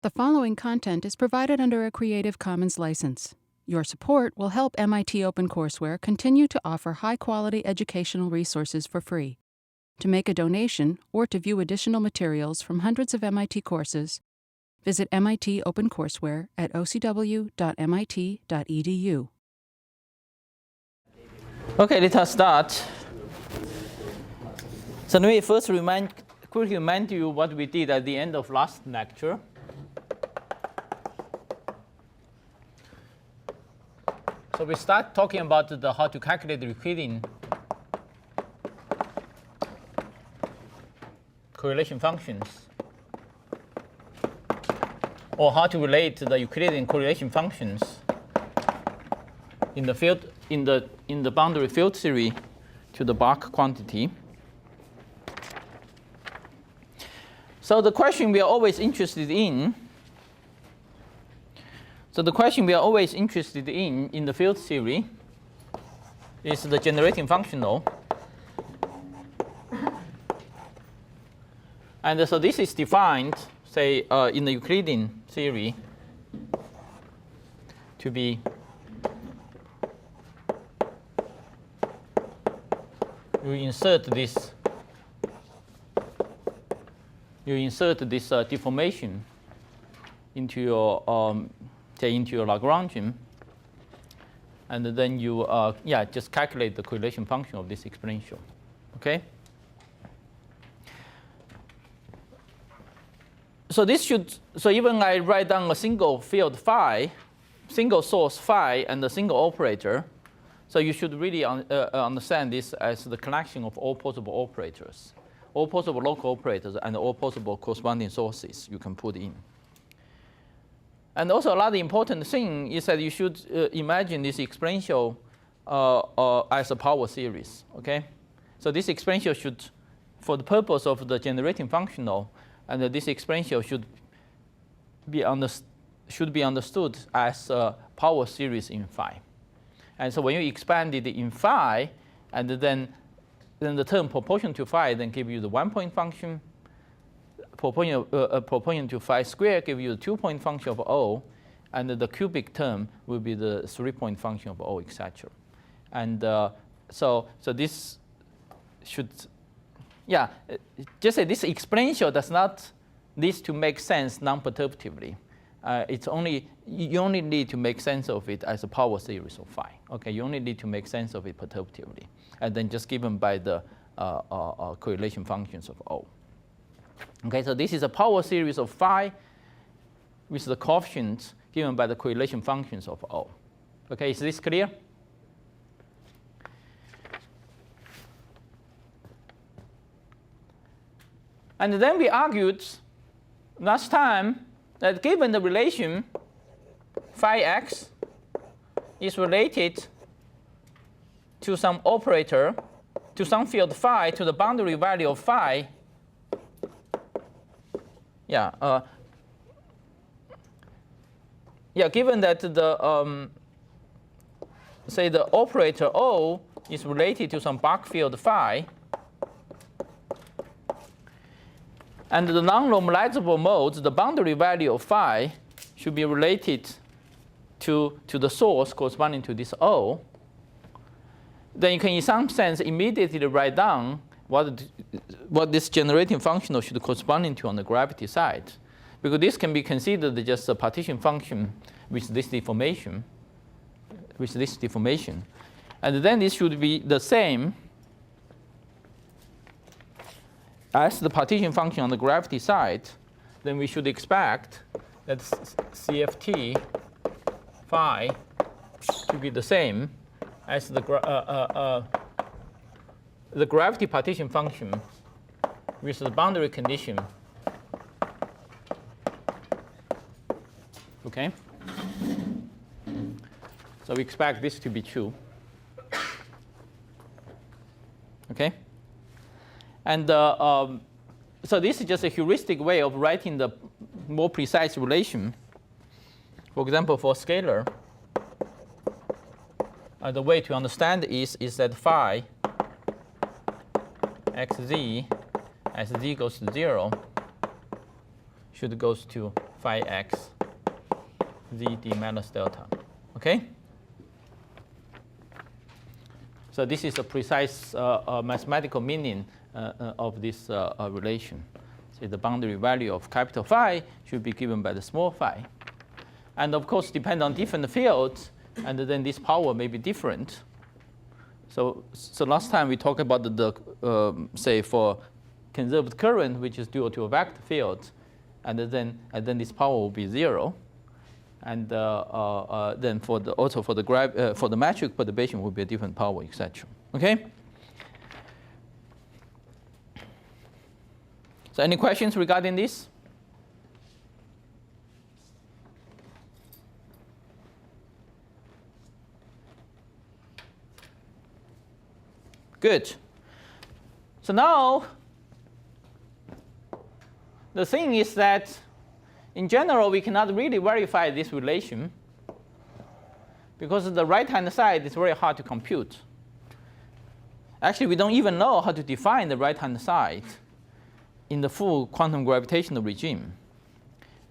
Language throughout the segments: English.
The following content is provided under a Creative Commons license. Your support will help MIT OpenCourseware continue to offer high-quality educational resources for free. To make a donation or to view additional materials from hundreds of MIT courses, visit MIT OpenCourseware at ocw.mit.edu. Okay, let us start. So let me first quickly remind you what we did at the end of last lecture. So we start talking about how to calculate the Euclidean correlation functions, or how to relate the Euclidean correlation functions in the field in the boundary field theory to the Bach quantity. So the question we are always interested in. So the question we are always interested in the field theory is the generating functional. And so this is defined, say, in the Euclidean theory to be you insert this deformation into your into your Lagrangian, and then you just calculate the correlation function of this exponential. Okay. So even I write down a single field phi, single source phi, and a single operator. So you should really understand this as the collection of all possible operators, all possible local operators, and all possible corresponding sources you can put in. And also another important thing is that you should imagine this exponential as a power series. Okay, so this exponential should, for the purpose of the generating functional, and this exponential should be understood as a power series in phi. And so when you expand it in phi, and then the term proportional to phi then give you the 1-point function. Proportional to phi squared give you the 2-point function of O, and the cubic term will be the 3-point function of O, etc. And so this should, just say this exponential does not need to make sense non-perturbatively. You only need to make sense of it as a power series of phi. Okay, you only need to make sense of it perturbatively, and then just given by the correlation functions of O. Okay, so this is a power series of phi with the coefficients given by the correlation functions of O. Okay, is this clear? And then we argued last time that given the relation phi x is related to some operator, to some field phi, to the boundary value of phi, given that the say the operator O is related to some Bach field phi, and the non-normalizable modes, the boundary value of phi should be related to the source corresponding to this O, then you can in some sense immediately write down what this generating functional should correspond to on the gravity side, because this can be considered just a partition function with this deformation, and then this should be the same as the partition function on the gravity side. Then we should expect that CFT phi to be the same as the gravity partition function with the boundary condition. Okay? So we expect this to be true. Okay? And so this is just a heuristic way of writing the more precise relation. For example, for scalar, the way to understand is that phi xz as z goes to 0 should goes to phi x zd minus delta. Okay? So this is a precise mathematical meaning of this relation. So the boundary value of capital phi should be given by the small phi. And of course, depend on different fields, and then this power may be different. So last time we talked about say for conserved current, which is due to a vector field, and then this power will be 0. And then for the metric perturbation will be a different power, etc. Okay. So any questions regarding this? Good. So now the thing is that in general, we cannot really verify this relation because the right-hand side is very hard to compute. Actually, we don't even know how to define the right-hand side in the full quantum gravitational regime.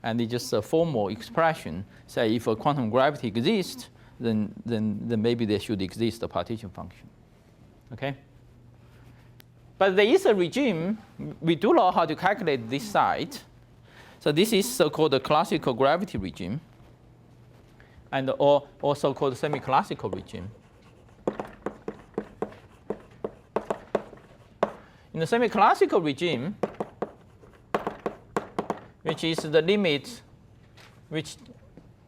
And it's just a formal expression. Say if a quantum gravity exists, then maybe there should exist a partition function. Okay? But there is a regime. We do know how to calculate this side. So this is so-called the classical gravity regime, and or so-called semi-classical regime. In the semi-classical regime, which is the limit which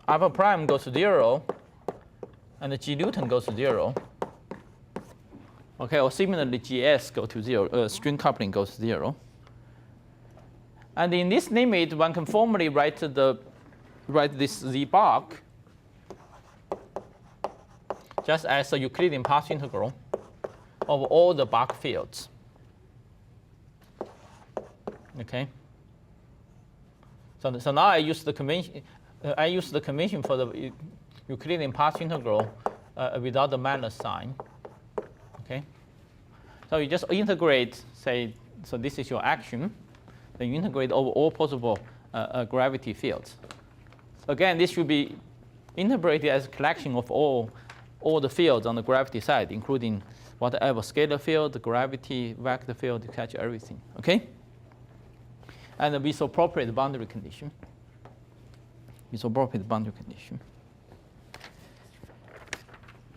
alpha prime goes to 0, and the G Newton goes to 0. Okay, or similarly, GS goes to 0. String coupling goes to 0. And in this limit, one can formally write this Z bar just as a Euclidean path integral of all the Bach fields. Okay. So now I use the convention. I use the convention for the Euclidean path integral without the minus sign. Okay. So you just integrate. Say, so this is your action. Then you integrate over all possible gravity fields. Again, this should be interpreted as a collection of all the fields on the gravity side, including whatever scalar field, the gravity, vector field, etc., everything. Okay? And with appropriate boundary condition.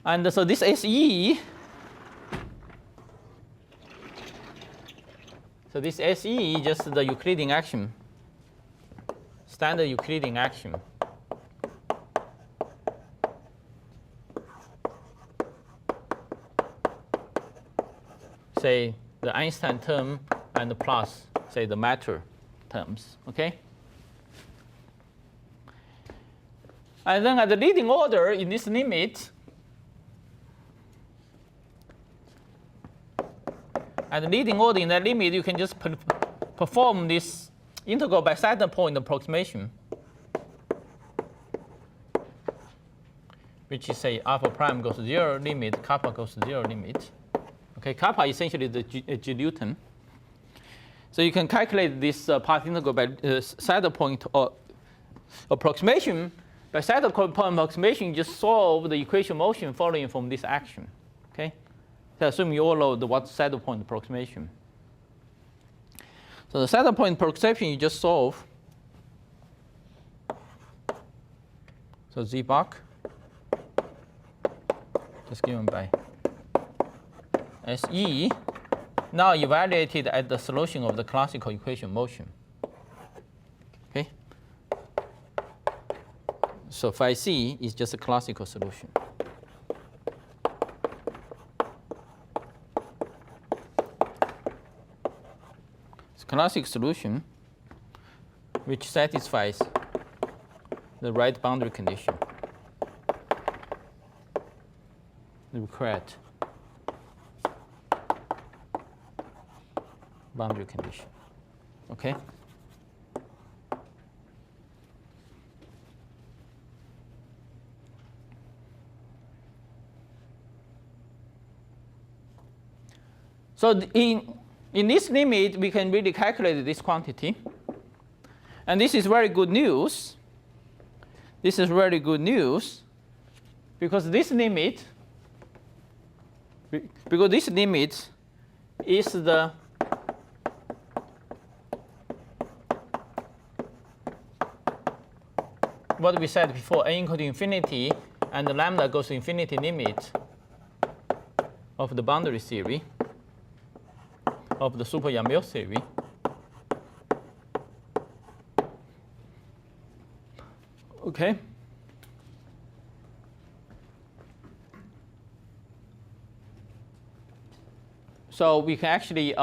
And so this SE. So this SE is just the Euclidean action, standard Euclidean action. Say the Einstein term and plus, say, the matter terms. Okay? And then at the leading order in this limit, at the leading order in that limit, you can just perform this integral by saddle point approximation, which is, say, alpha prime goes to 0 limit, kappa goes to 0 limit. Okay, kappa is essentially the G Newton. So you can calculate this path integral by saddle point approximation. By saddle point approximation, you just solve the equation motion following from this action. Okay. So assume you all know what saddle point approximation. So the saddle point approximation you just solve. So Z bar just given by SE, now evaluated at the solution of the classical equation motion. Okay. So phi C is just a classical solution. Classic solution which satisfies the right boundary condition, the required boundary condition. Okay? So in this limit, we can really calculate this quantity. And this is very good news. This is very good news because this limit is the what we said before, n equal to infinity and the lambda goes to infinity limit of the boundary theory, of the super-Yang-Mills theory. Okay. So we can actually,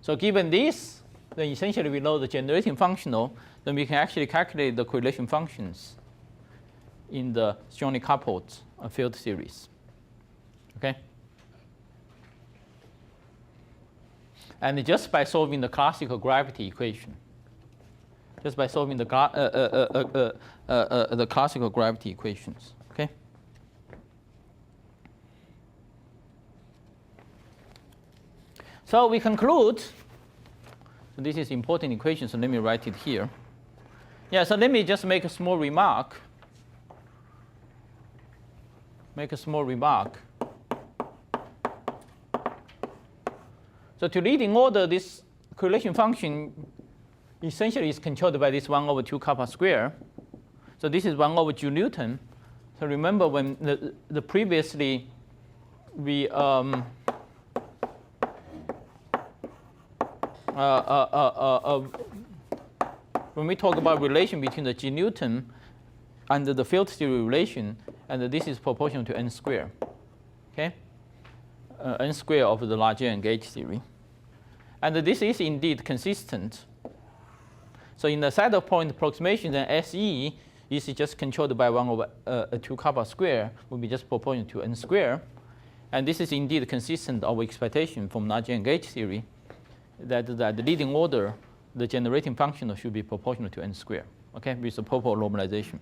so given this, then essentially we know the generating functional, then we can actually calculate the correlation functions in the strongly coupled field series. Okay? And just by solving the classical gravity equation, just by solving the classical gravity equations. Okay? So we conclude, so this is important equation, so let me write it here. Yeah, so let me just make a small remark. So to leading order, this correlation function essentially is controlled by this 1 over 2 kappa square. So this is 1 over Joule Newton. So remember when the previously we when we talk about relation between the G Newton and the field theory relation, and this is proportional to n square. Okay, n square of the Large-N gauge theory, and this is indeed consistent. So in the saddle point approximation, then SE is just controlled by 1 over 2 kappa square, will be just proportional to n square, and this is indeed consistent of expectation from Large-N gauge theory that the leading order, the generating function should be proportional to n square. Okay, with the proper normalization.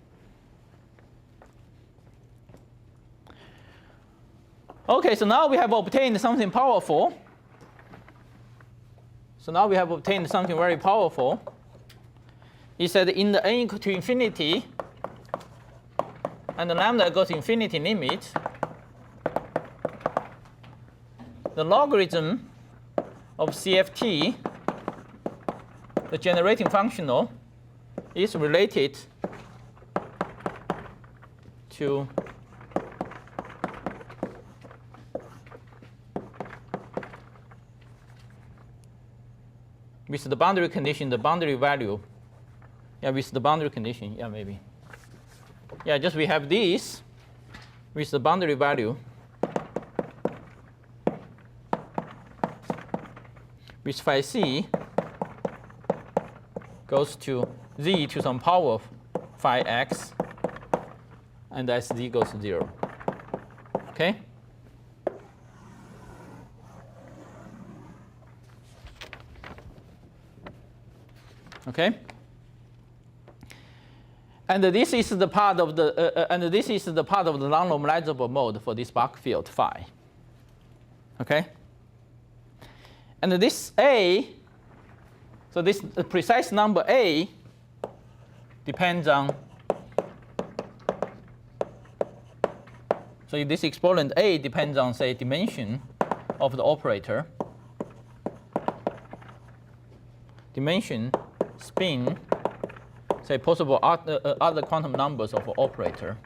Okay, so now we have obtained something powerful. So now we have obtained something very powerful. It said in the n equal to infinity and the lambda goes to infinity limit, the logarithm of CFT, the generating functional, is related to with the boundary condition, the boundary value. Yeah, with the boundary condition, yeah, maybe. Yeah, just we have this with the boundary value with phi c goes to z to some power of phi x, and as z goes to 0. Okay? Okay? And this is the part of the non-normalizable mode for this Bach field phi. Okay? And this A, so this precise number A depends on, so this exponent A depends on, say, dimension of the operator, dimension, spin, say, possible other quantum numbers of an operator.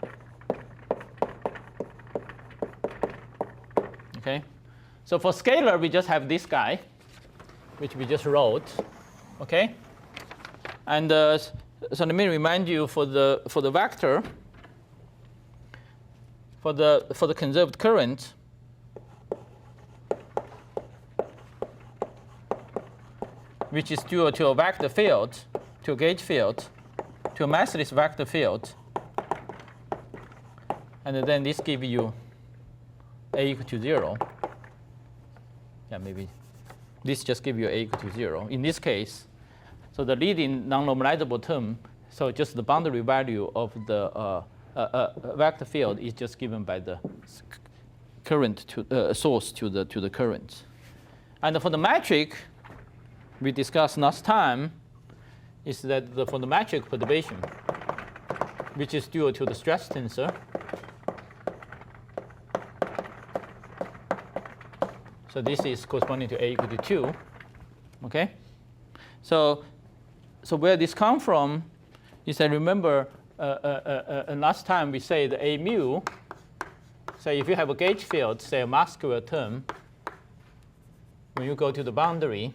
Okay? So for scalar, we just have this guy, which we just wrote. Okay? And so let me remind you for the vector, for the conserved current, which is due to a vector field, to a gauge field, to a massless vector field, and then this gives you A equal to 0. Yeah, maybe this just gives you A equal to 0. In this case, so the leading non-normalizable term, so just the boundary value of the vector field is just given by the current to source to the current. And for the metric, we discussed last time is that for the photometric perturbation, which is due to the stress tensor, so this is corresponding to A equal to 2. Okay? So where this comes from is that, remember, last time we said A mu, say if you have a gauge field, say a mass square term, when you go to the boundary,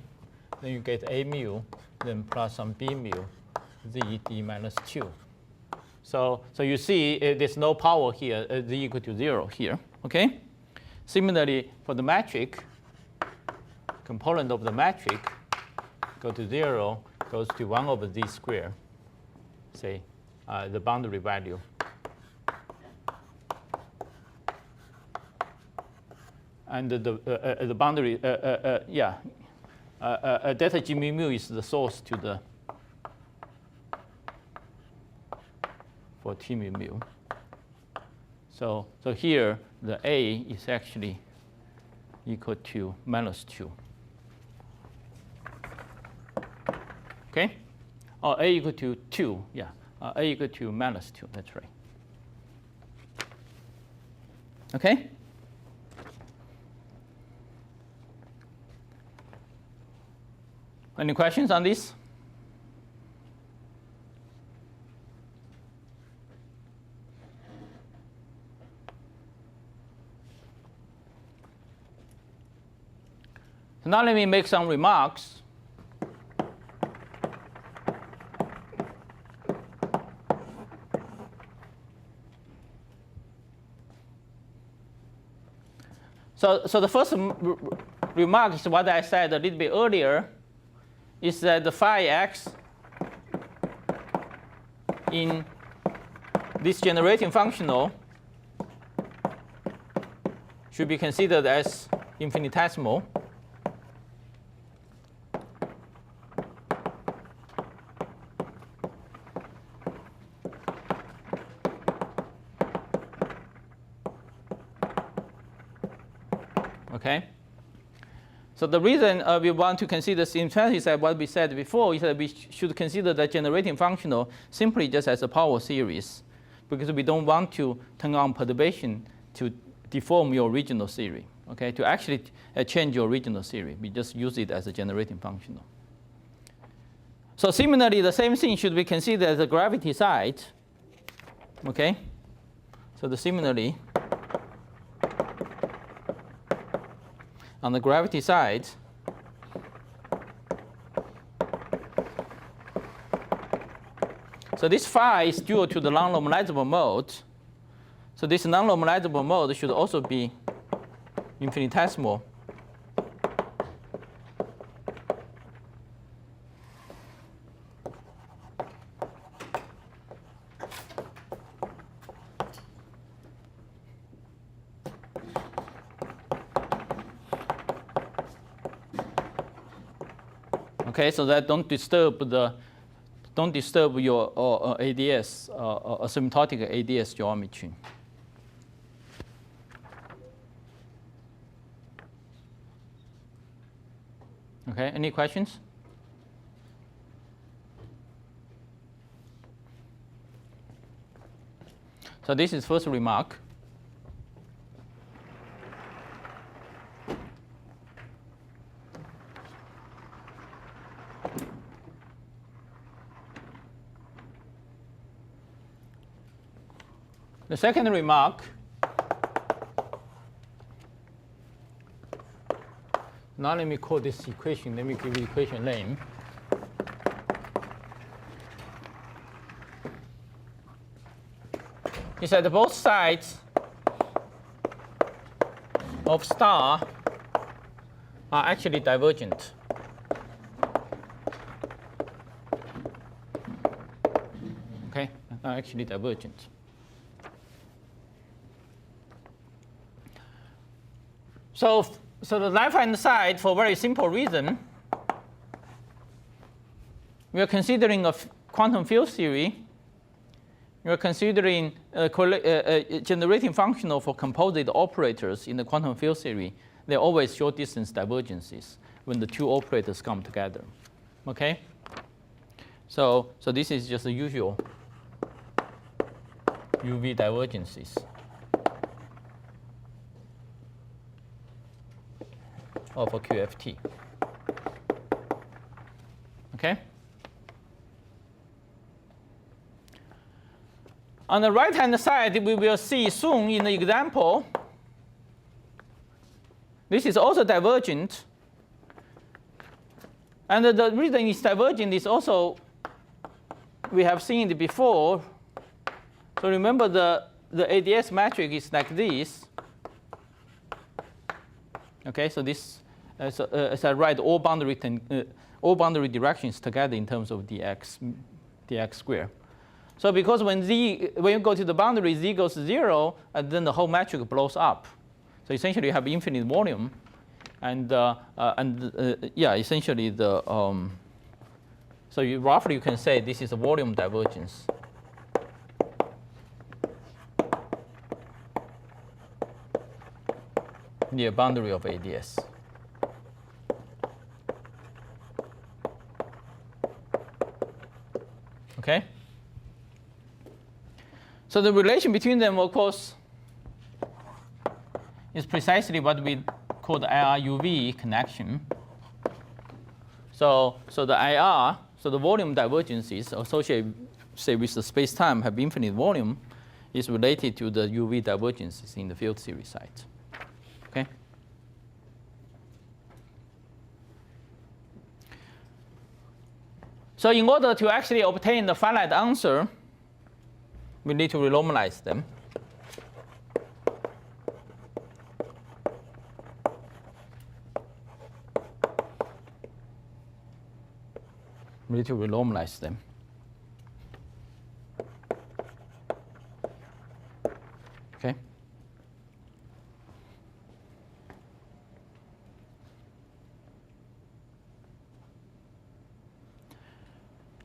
then you get A mu, then plus some B mu, Z d minus 2. So you see there's no power here, Z equal to 0 here. Okay? Similarly, for the metric, component of the metric go to 0 goes to 1 over Z squared, say the boundary value. And the boundary, delta G mu mu is the source to the for T mu mu. So here the A is actually equal to minus 2. Okay? Or A equal to 2, yeah. A equal to minus 2, that's right. Okay? Any questions on this? So now let me make some remarks. So the first remark is what I said a little bit earlier, is that the phi x in this generating functional should be considered as infinitesimal. Okay? So the reason we want to consider infinity is that what we said before is that we should consider the generating functional simply just as a power series, because we don't want to turn on perturbation to deform your original theory. Okay? To actually change your original theory, we just use it as a generating functional. So similarly, the same thing should be considered as the gravity side. Okay? So similarly, on the gravity side, so this phi is due to the non-normalizable mode. So this non-normalizable mode should also be infinitesimal. Okay, so that don't disturb your ADS, asymptotic ADS geometry. Okay, any questions? So this is first remark. The second remark, now let me call this equation, let me give the equation name. Is that both sides of star are actually divergent. Okay, are actually divergent. So the left-hand side, for a very simple reason, we are considering a quantum field theory. We are considering a generating functional for composite operators in the quantum field theory. They're always short-distance divergences. when the two operators come together. Okay? So this is just the usual UV divergences of a QFT. Okay? On the right-hand side, we will see soon in the example, this is also divergent. And the reason it's divergent is also, we have seen it before. So remember the ADS matrix is like this. Okay, so this, as I write all boundary directions together in terms of dx squared. So because when you go to the boundary, z goes to 0, and then the whole matrix blows up. So essentially you have infinite volume. And essentially so roughly you can say this is a volume divergence. Near boundary of ADS. Okay? So the relation between them, of course, is precisely what we call the IR-UV connection. So the IR, so the volume divergences associated, say, with the space-time have infinite volume, is related to the UV divergences in the field series site. Okay? So in order to actually obtain the finite answer, we need to renormalize them. We need to renormalize them. Okay?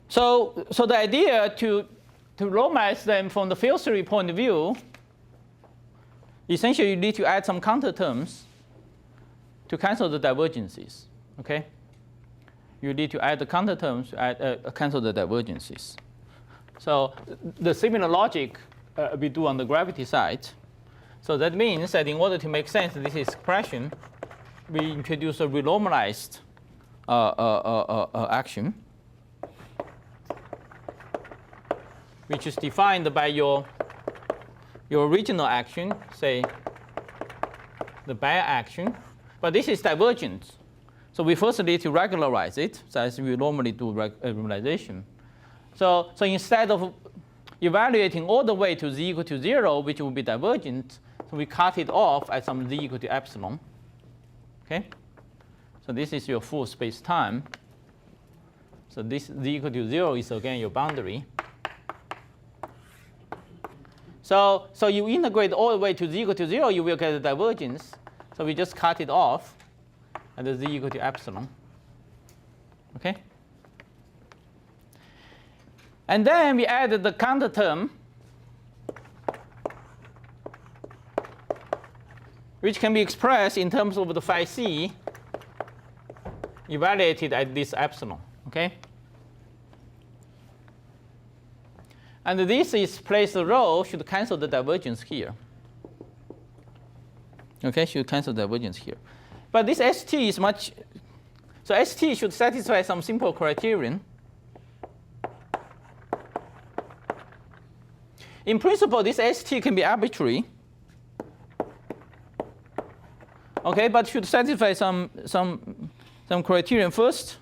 So the idea to normalize them from the field theory point of view, essentially you need to add some counter terms to cancel the divergences. Okay? You need to add the counter terms to cancel the divergences. So the similar logic we do on the gravity side. So that means that in order to make sense of this expression, we introduce a renormalized action, which is defined by your original action, say the Bayer action. But this is divergent. So we first need to regularize it, so as we normally do regularization. So instead of evaluating all the way to z equal to 0, which will be divergent, so we cut it off at some z equal to epsilon. Okay? So this is your full space-time. So this z equal to 0 is again your boundary. So you integrate all the way to z equal to 0, you will get a divergence. So we just cut it off at the z equal to epsilon. Okay? And then we added the counter term, which can be expressed in terms of the phi c evaluated at this epsilon. Okay? And this is placed rho should cancel the divergence here. Okay, should cancel the divergence here. But this ST is much, so ST should satisfy some simple criterion. In principle, this ST can be arbitrary. Okay, but should satisfy some criterion first.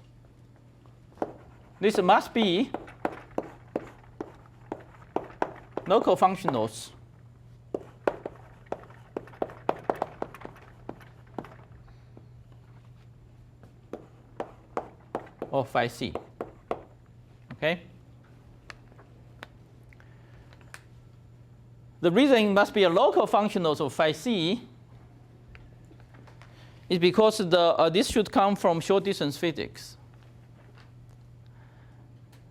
This must be local functionals of phi c. Okay? The reason it must be a local functionals of phi c is because this should come from short distance physics.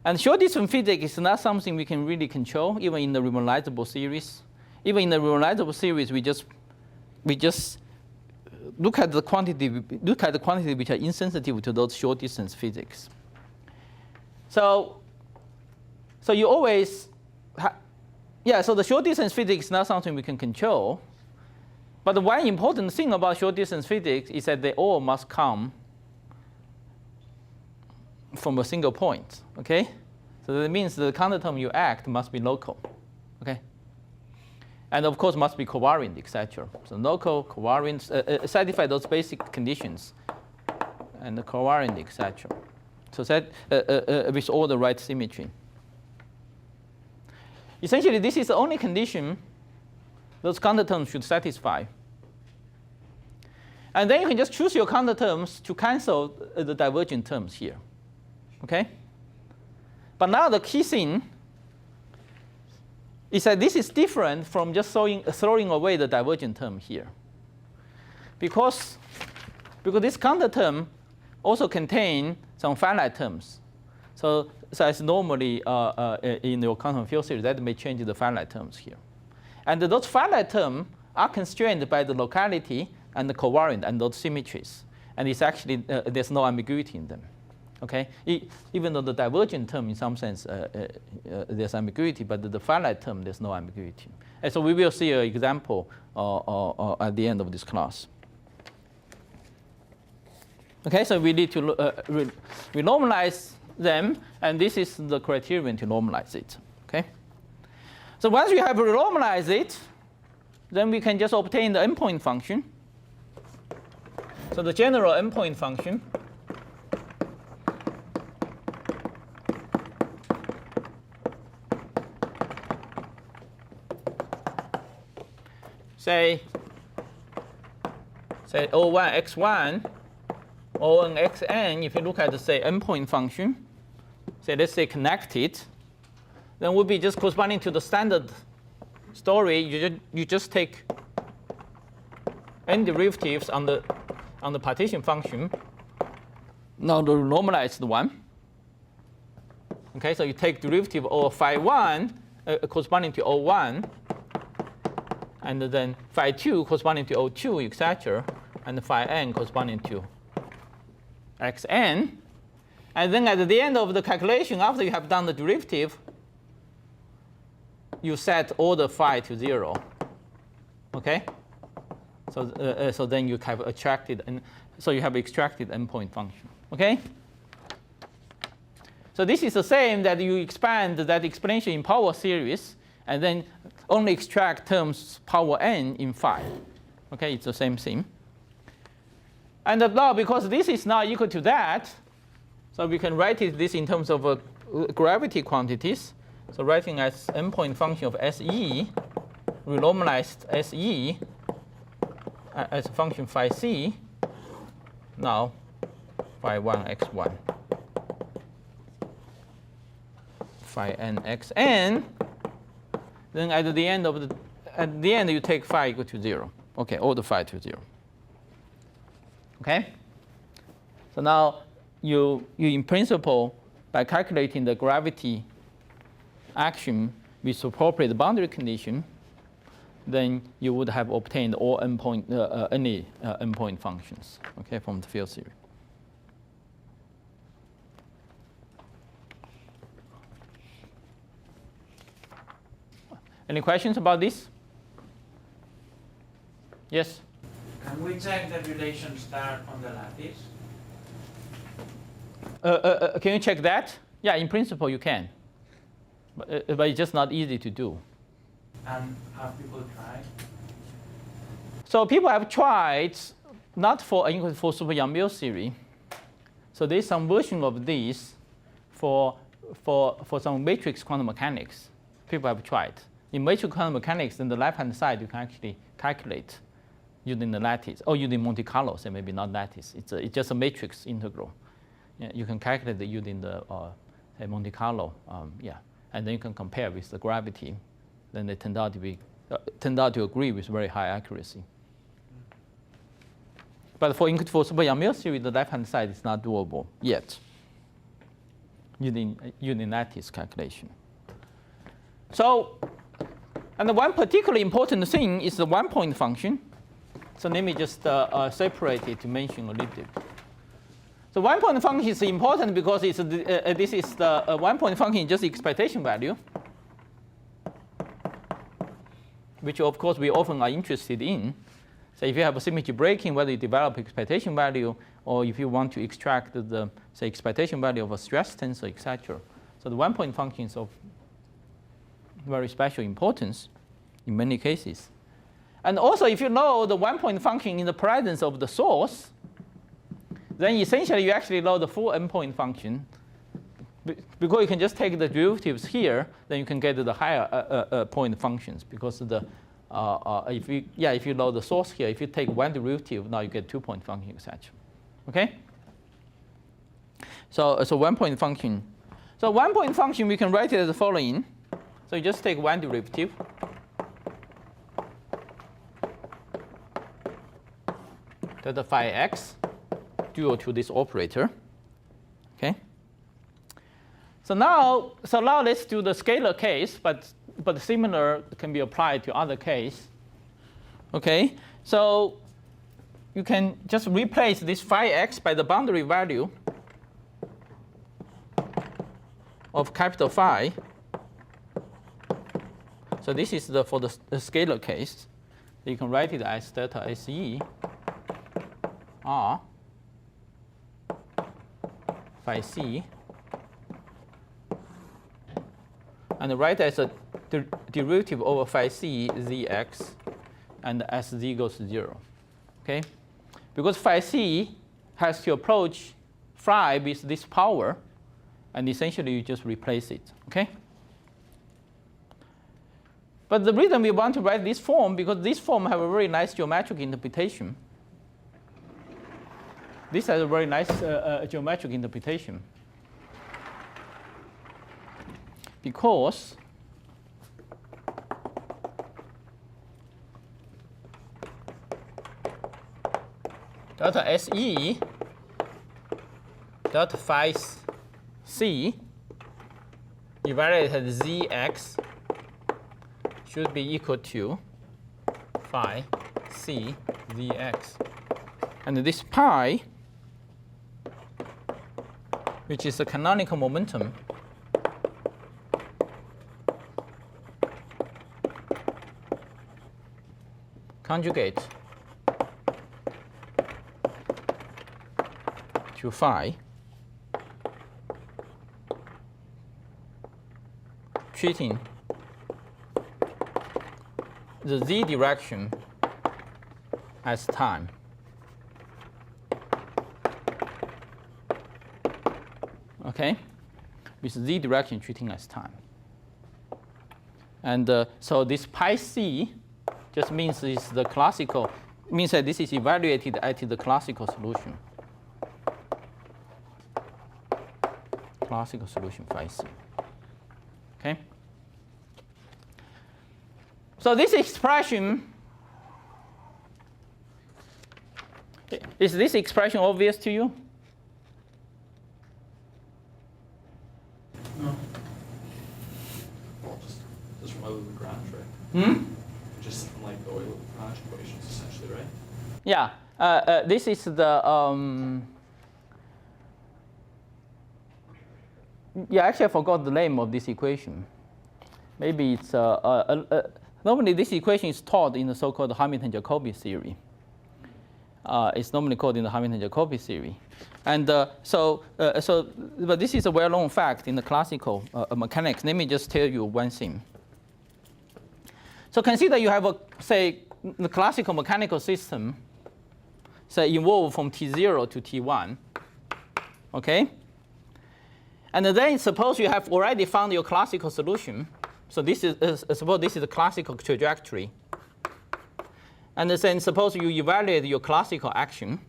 And short distance physics is not something we can really control, even in the renormalizable series. Even in the renormalizable series, we just look at the quantity which are insensitive to those short distance physics. So you always, so the short distance physics is not something we can control. But the one important thing about short distance physics is that they all must come from a single point, okay? So that means the counterterm you act must be local, okay? And of course must be covariant, etc. So local, covariant, satisfy those basic conditions, and the covariant, etc. So that with all the right symmetry. Essentially, this is the only condition those counterterms should satisfy. And then you can just choose your counterterms to cancel the divergent terms here, okay? But now the key thing is that this is different from just throwing away the divergent term here. Because this counterterm also contains some finite terms. So as normally in your quantum field theory, that may change the finite terms here. And those finite terms are constrained by the locality and the covariant and those symmetries. And it's actually, there's no ambiguity in them. Okay? Even though the divergent term, in some sense, there's ambiguity, but the finite term, there's no ambiguity. And so we will see an example at the end of this class. Okay, so we need to renormalize them, and this is the criterion to normalize it. Okay? So once we have renormalized it, then we can just obtain the endpoint function. So the general endpoint function say O1 x1, O1 xn, if you look at the, say, endpoint function, say, let's say connected, then would be just corresponding to the standard story. You just take n derivatives on the partition function, now the normalized one. Okay, so you take derivative of phi 1 corresponding to O1, and then phi 2 corresponding to O2, etc., and phi n corresponding to xn. And then at the end of the calculation, after you have done the derivative, you set all the phi to 0. Okay? So then you have extracted, and so you have extracted endpoint function. Okay? So this is the same that you expand that exponential in power series, and then only extract terms power n in phi. Okay, it's the same thing. And now, because this is now equal to that, so we can write this in terms of gravity quantities. So writing as endpoint function of SE, renormalized SE as a function phi c, now phi 1 x1, phi n xn. Then at the end you take phi equal to 0. Okay, all the phi to 0. Okay. So now you in principle, by calculating the gravity action with appropriate boundary condition, then you would have obtained all any endpoint functions, okay, from the field theory. Any questions about this? Yes? Can we check the relation star on the lattice? Can you check that? Yeah, in principle you can. But it's just not easy to do. And have people tried? So people have tried, not for super Yang-Mills theory. So there's some version of this for some matrix quantum mechanics. People have tried. In matrix quantum mechanics, on the left-hand side, you can actually calculate using the lattice, or using Monte Carlo, so maybe not lattice. It's just a matrix integral. Yeah, you can calculate it using the Monte Carlo, and then you can compare with the gravity. Then they turned out to agree with very high accuracy. But for super Yang-Mills theory, the left-hand side is not doable yet, using lattice calculation. So, and the one particularly important thing is the one-point function. So let me just separate it to mention a little bit. So one-point function is important because it's this is the one-point function is just expectation value, which of course we often are interested in. So if you have a symmetry breaking, whether you develop expectation value or if you want to extract the, say, expectation value of a stress tensor, etc. So the one-point function is of very special importance in many cases. And also, if you know the one-point function in the presence of the source, then essentially you actually know the full n-point function. Because you can just take the derivatives here, then you can get the higher point functions. Because the if you know the source here, if you take one derivative, now you get 2-point function, etc. Okay. So one-point function. So one-point function we can write it as the following. So you just take one derivative. Delta phi x due to this operator. Okay. So now let's do the scalar case, but similar can be applied to other case. Okay. So you can just replace this phi x by the boundary value of capital phi. So this is for the scalar case. You can write it as delta SE R phi c, and write as a derivative over phi c zx, and as z goes to 0. Okay, because phi c has to approach phi with this power, and essentially you just replace it. Okay. But the reason we want to write this form, because this form have a very nice geometric interpretation. This has a very nice geometric interpretation. Because delta SE delta phi c evaluated as Zx should be equal to phi c Zx. And this pi, which is the canonical momentum, conjugate to phi, treating the z direction as time. Okay, with z direction treating as time. And so this pi c just means it's the classical, means that this is evaluated at the classical solution. Classical solution phi c. Okay. So this expression, is this expression obvious to you? No. Well, just from Euler-Lagrange, right? Just from like the Euler-Lagrange equations, essentially, right? Yeah. This is the yeah. Actually, I forgot the name of this equation. Maybe it's normally this equation is taught in the so-called Hamilton-Jacobi theory. It's normally called in the Hamilton-Jacobi theory. And but this is a well-known fact in the classical mechanics. Let me just tell you one thing. So consider you have a, say, the classical mechanical system, say, evolved from T0 to T1, okay? And then suppose you have already found your classical solution. So this is, suppose this is a classical trajectory. And then suppose you evaluate your classical action.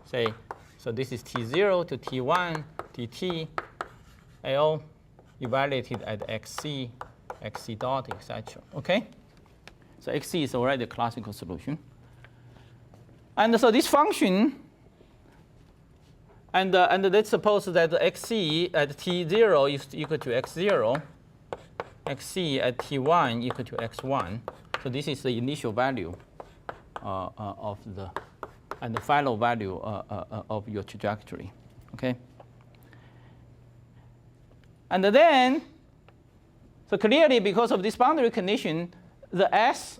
Say, so this is T0 to T1, dt, all evaluated at xc, xc dot, etc. Okay? So xc is already a classical solution. And so this function, and let's suppose that xc at T0 is equal to x0, xc at T1 equal to x1. So this is the initial value of the and the final value of your trajectory. Okay. And then, so clearly because of this boundary condition, the s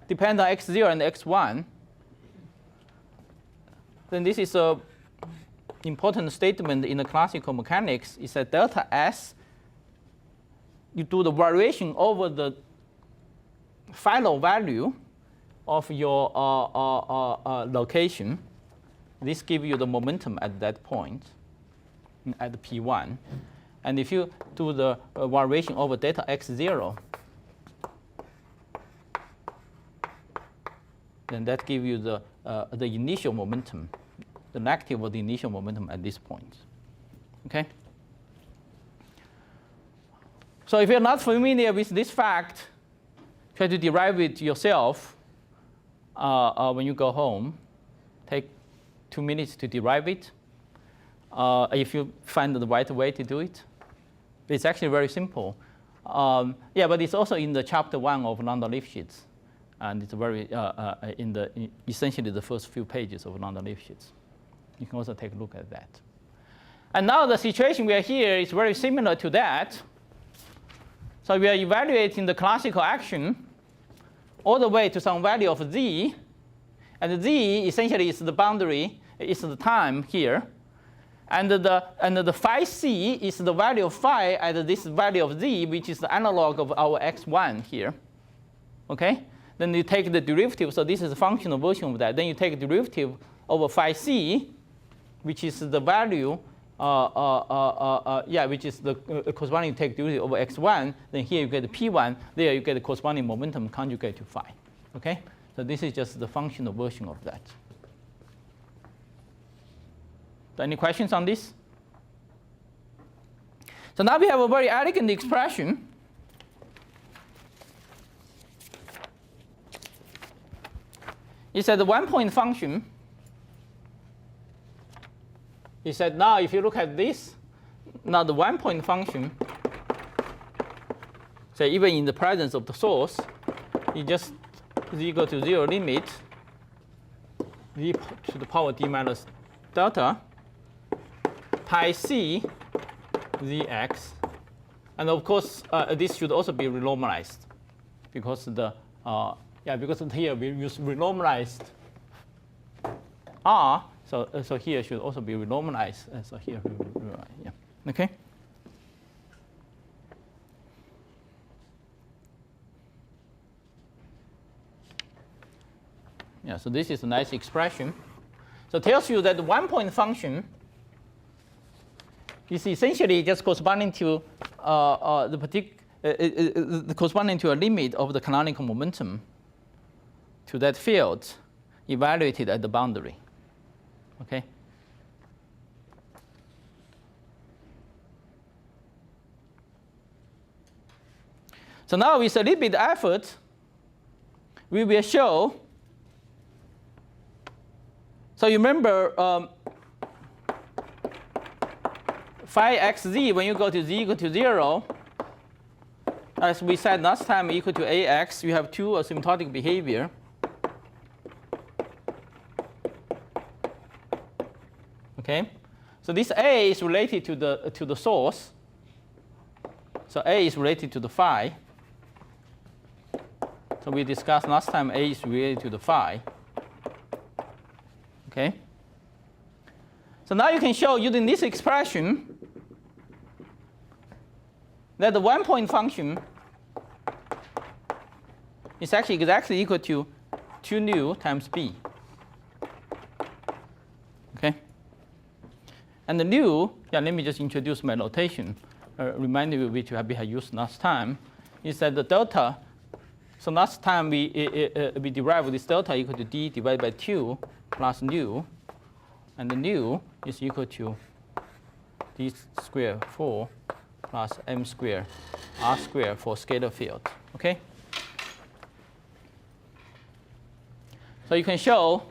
depends on x0 and x1. Then this is a important statement in the classical mechanics. Is that delta s, you do the variation over the final value of your location. This gives you the momentum at that point, at the P1. And if you do the variation over delta x0, then that gives you the initial momentum, the negative of the initial momentum at this point. Okay? So if you're not familiar with this fact, try to derive it yourself when you go home. Take 2 minutes to derive it. If you find the right way to do it. It's actually very simple. Yeah, but it's also in the chapter 1 of Landau-Lifshitz. And it's very essentially the first few pages of Landau-Lifshitz. You can also take a look at that. And now the situation we are here is very similar to that. So we are evaluating the classical action all the way to some value of z. And z essentially is the boundary, is the time here. And the phi c is the value of phi at this value of z, which is the analog of our x1 here. Okay? Then you take the derivative. So this is a functional version of that. Then you take a derivative over phi c, which is the value, which is the corresponding, you take derivative over x1. Then here you get the p1. There you get the corresponding momentum conjugate to phi. Okay? So this is just the functional version of that. So any questions on this? So now we have a very elegant expression. It's a 1-point function. He said now if you look at this, now the 1-point function, say even in the presence of the source, it just is equal to 0 limit d to the power d minus delta pi c zx. And of course, this should also be renormalized because because here we use renormalized r. So here should also be renormalized. So here, yeah. Okay. Yeah. So this is a nice expression. So it tells you that the 1-point function is essentially just corresponding to corresponding to a limit of the canonical momentum to that field evaluated at the boundary. Okay. So now with a little bit of effort, we will show. So you remember phi xz, when you go to z equal to 0, as we said last time, equal to ax, you have two asymptotic behavior. Okay, so this a is related to the source. So a is related to the phi. So we discussed last time a is related to the phi. Okay. So now you can show using this expression that the 1-point function is actually exactly equal to 2 nu times b. Okay. And the nu, let me just introduce my notation, remind you which we have used last time, is that the delta. So last time we derived this delta equal to d divided by 2 plus nu, and the nu is equal to d squared 4 plus m squared r squared for scalar field. Okay. So you can show.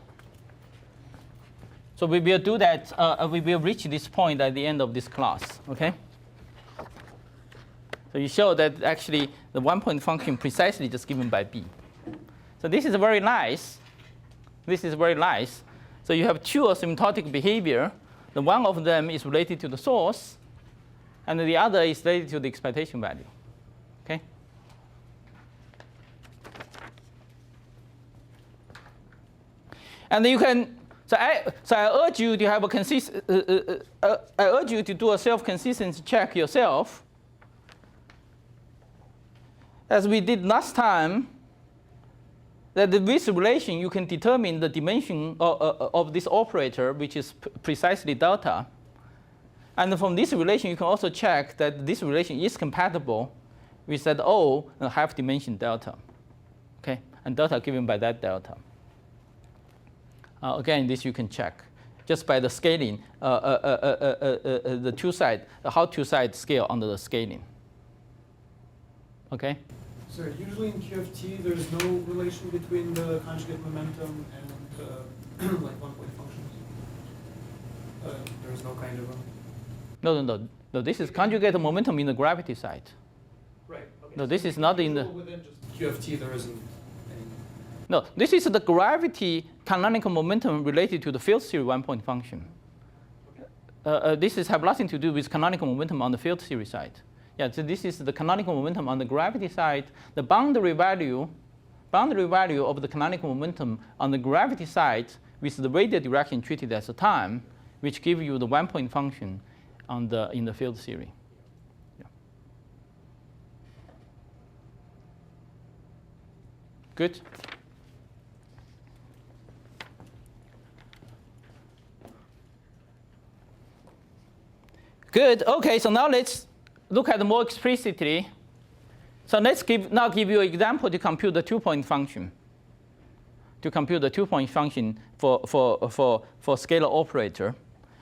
So we will do that. We will reach this point at the end of this class. Okay. So you show that actually the 1-point function precisely just given by b. So this is very nice. This is very nice. So you have two asymptotic behavior. The one of them is related to the source, and the other is related to the expectation value. Okay? And you can, so I urge you to have a I urge you to do a self-consistency check yourself. As we did last time, that with this relation, you can determine the dimension of this operator, which is precisely delta. And from this relation, you can also check that this relation is compatible with that O half dimension delta. Okay? And delta given by that delta. Again, this you can check just by the scaling, the two side, how two sides scale under the scaling. Okay? So usually in QFT, there's no relation between the conjugate momentum and like one-point functions. There's no kind of a... No. This is conjugate momentum in the gravity side. Right. Okay. No, this is not in the... Within just QFT, there isn't any... No, this is the gravity canonical momentum related to the field theory one-point function. This has nothing to do with canonical momentum on the field theory side. Yeah, so this is the canonical momentum on the gravity side. The boundary value of the canonical momentum on the gravity side with the radial direction treated as a time, which give you the one-point function on in the field theory. Yeah. Good. Good. Okay. So now let's look at it more explicitly. So let's now give you an example to compute the two-point function. To compute the two-point function for scalar operator,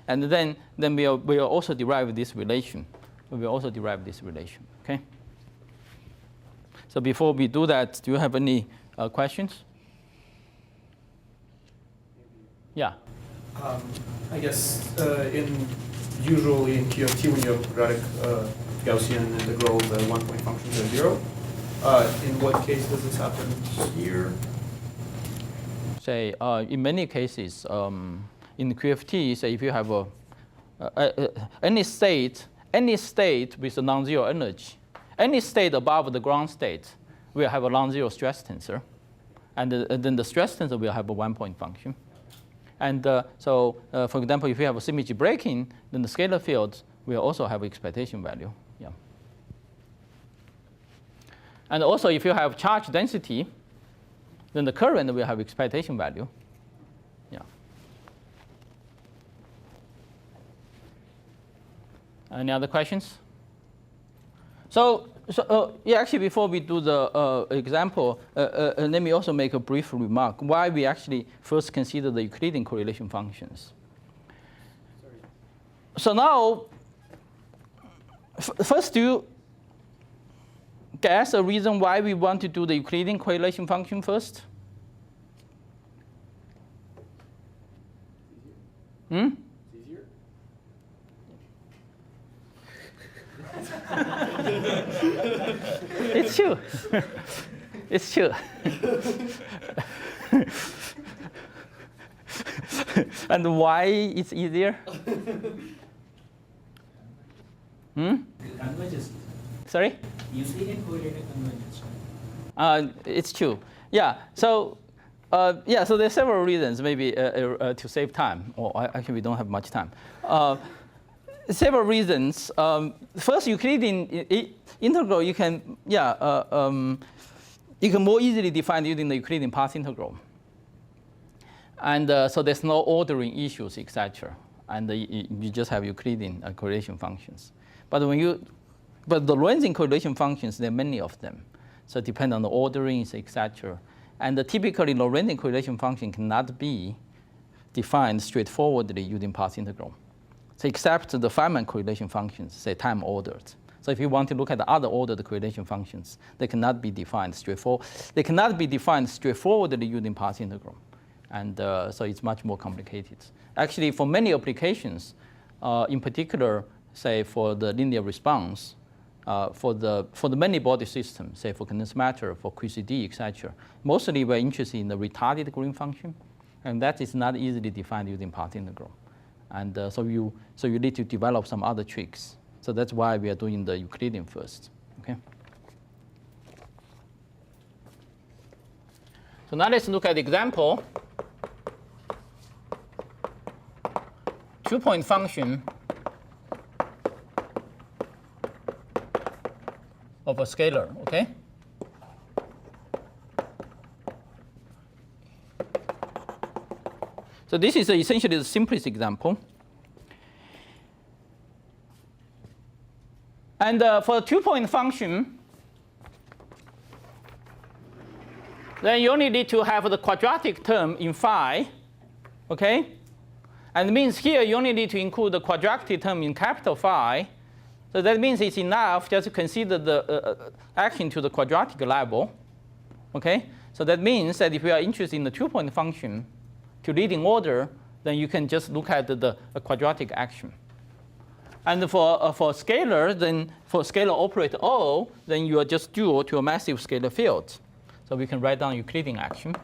and then we'll also derive this relation. We will also derive this relation. Okay. So before we do that, do you have any questions? Yeah. I guess usually in QFT, when you have quadratic Gaussian integral, the one-point functions are 0. In what case does this happen here? Say, in many cases, in QFT, say if you have any state with a non-zero energy, any state above the ground state will have a non-zero stress tensor, and then the stress tensor will have a one-point function. And so, for example, if you have a symmetry breaking, then the scalar fields will also have expectation value. Yeah. And also, if you have charge density, then the current will have expectation value. Yeah. Any other questions? So yeah, actually, before we do the example, let me also make a brief remark why we actually first consider the Euclidean correlation functions. So now, first, do you guess a reason why we want to do the Euclidean correlation function first? Hmm? It's true. It's true. And why it's easier? Converges. Sorry? Euclidean correlated convergence. It's true. Yeah. So so there are several reasons, maybe to save time. Or actually, we don't have much time. Several reasons. First, Euclidean integral you can more easily define using the Euclidean path integral. And so there's no ordering issues, etc. And you just have Euclidean correlation functions. But the Lorentzian correlation functions, there are many of them. So it depends on the orderings, etc. And typically, Lorentzian correlation function cannot be defined straightforwardly using path integral. So except the Feynman correlation functions, say time ordered. So if you want to look at the other ordered correlation functions, they cannot be defined straightforward. They cannot be defined straightforwardly using path integral, and so it's much more complicated. Actually, for many applications, in particular, say for the linear response, for the many body systems, say for condensed matter, for QCD, etc. Mostly we're interested in the retarded Green function. And that is not easily defined using path integral. And so you need to develop some other tricks. So that's why we are doing the Euclidean first. Okay. So now let's look at the example. 2-point function of a scalar, okay? So this is essentially the simplest example. And for a 2-point function, then you only need to have the quadratic term in phi, okay? And it means here you only need to include the quadratic term in capital Phi. So that means it's enough just to consider the action to the quadratic level. Okay? So that means that if you are interested in the 2-point function to leading order, then you can just look at the quadratic action. And for scalar, then for scalar operator O, then you are just dual to a massive scalar field. So we can write down Euclidean action.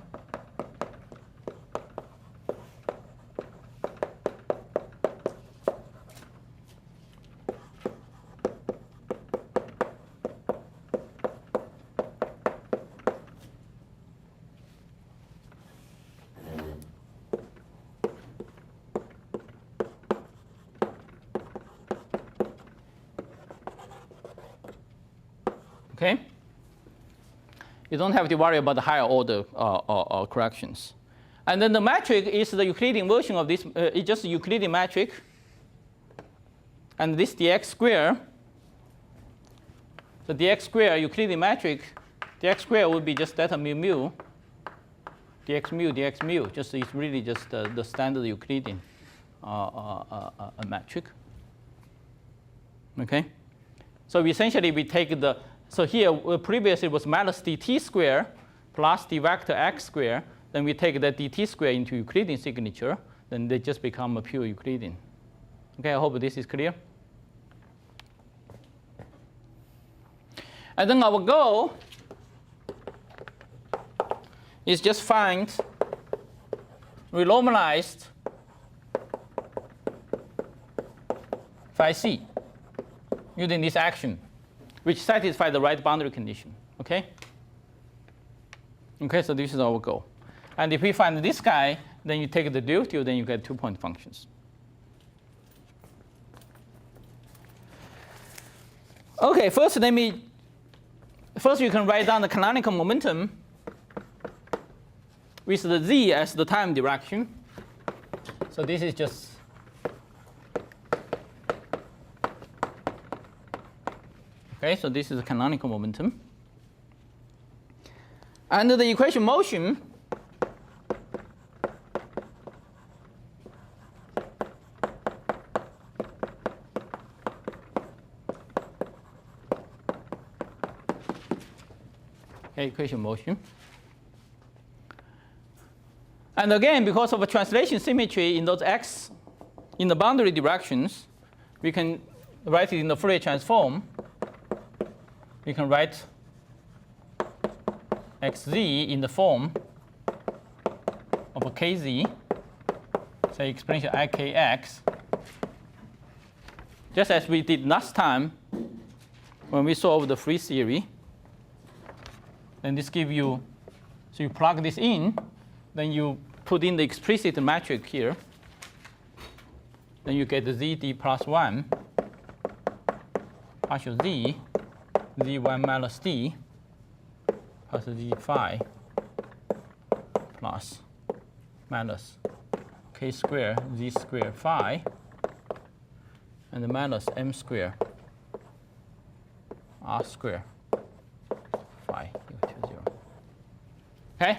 Okay? You don't have to worry about the higher order corrections. And then the metric is the Euclidean version of this. It's just a Euclidean metric. And this dx square. So dx square Euclidean metric, dx square would be just delta mu mu. Dx mu. Just it's really just the standard Euclidean metric. Okay? So essentially we take the, so here previously it was minus dt square plus d vector x square. Then we take the dt square into Euclidean signature. Then they just become a pure Euclidean. Okay, I hope this is clear. And then our goal is just find renormalized phi c using this action, which satisfies the right boundary condition. Okay? Okay, so this is our goal. And if we find this guy, then you take the derivative, then you get 2-point functions. Okay, first you can write down the canonical momentum with the z as the time direction. So this is just okay, so this is the canonical momentum. And the equation motion equation motion. And again, because of a translation symmetry in those x in the boundary directions, we can write it in the Fourier transform. We can write xz in the form of a kz, say exponential ikx, just as we did last time when we solved the free theory. And this gives you, so you plug this in, then you put in the explicit metric here. Then you get the zd plus 1 partial z, z1 minus d plus z phi plus minus k square z square phi and minus m square r square phi equal to 0. Okay?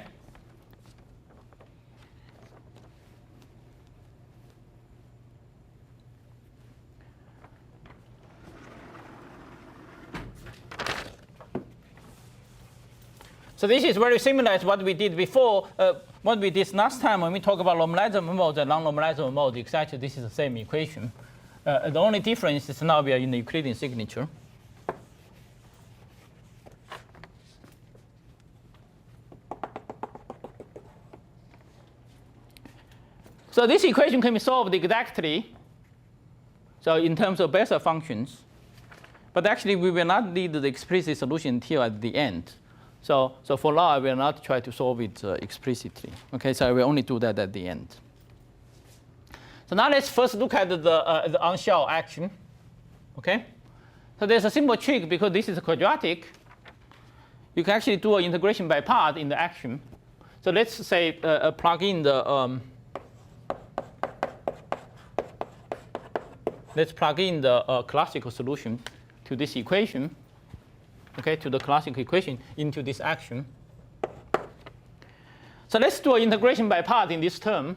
So this is very similar to what we did before, what we did last time when we talked about normalizable mode and non-normalizable mode, exactly this is the same equation. The only difference is now we are in the Euclidean signature. So this equation can be solved exactly, so in terms of Bessel functions. But actually, we will not need the explicit solution until at the end. So for now, I will not try to solve it explicitly. Okay, so I will only do that at the end. So now let's first look at the on-shell action. Okay, so there's a simple trick because this is quadratic. You can actually do an integration by part in the action. So let's say plug in the classical solution to this equation. Okay, to the classical equation into this action. So let's do an integration by part in this term.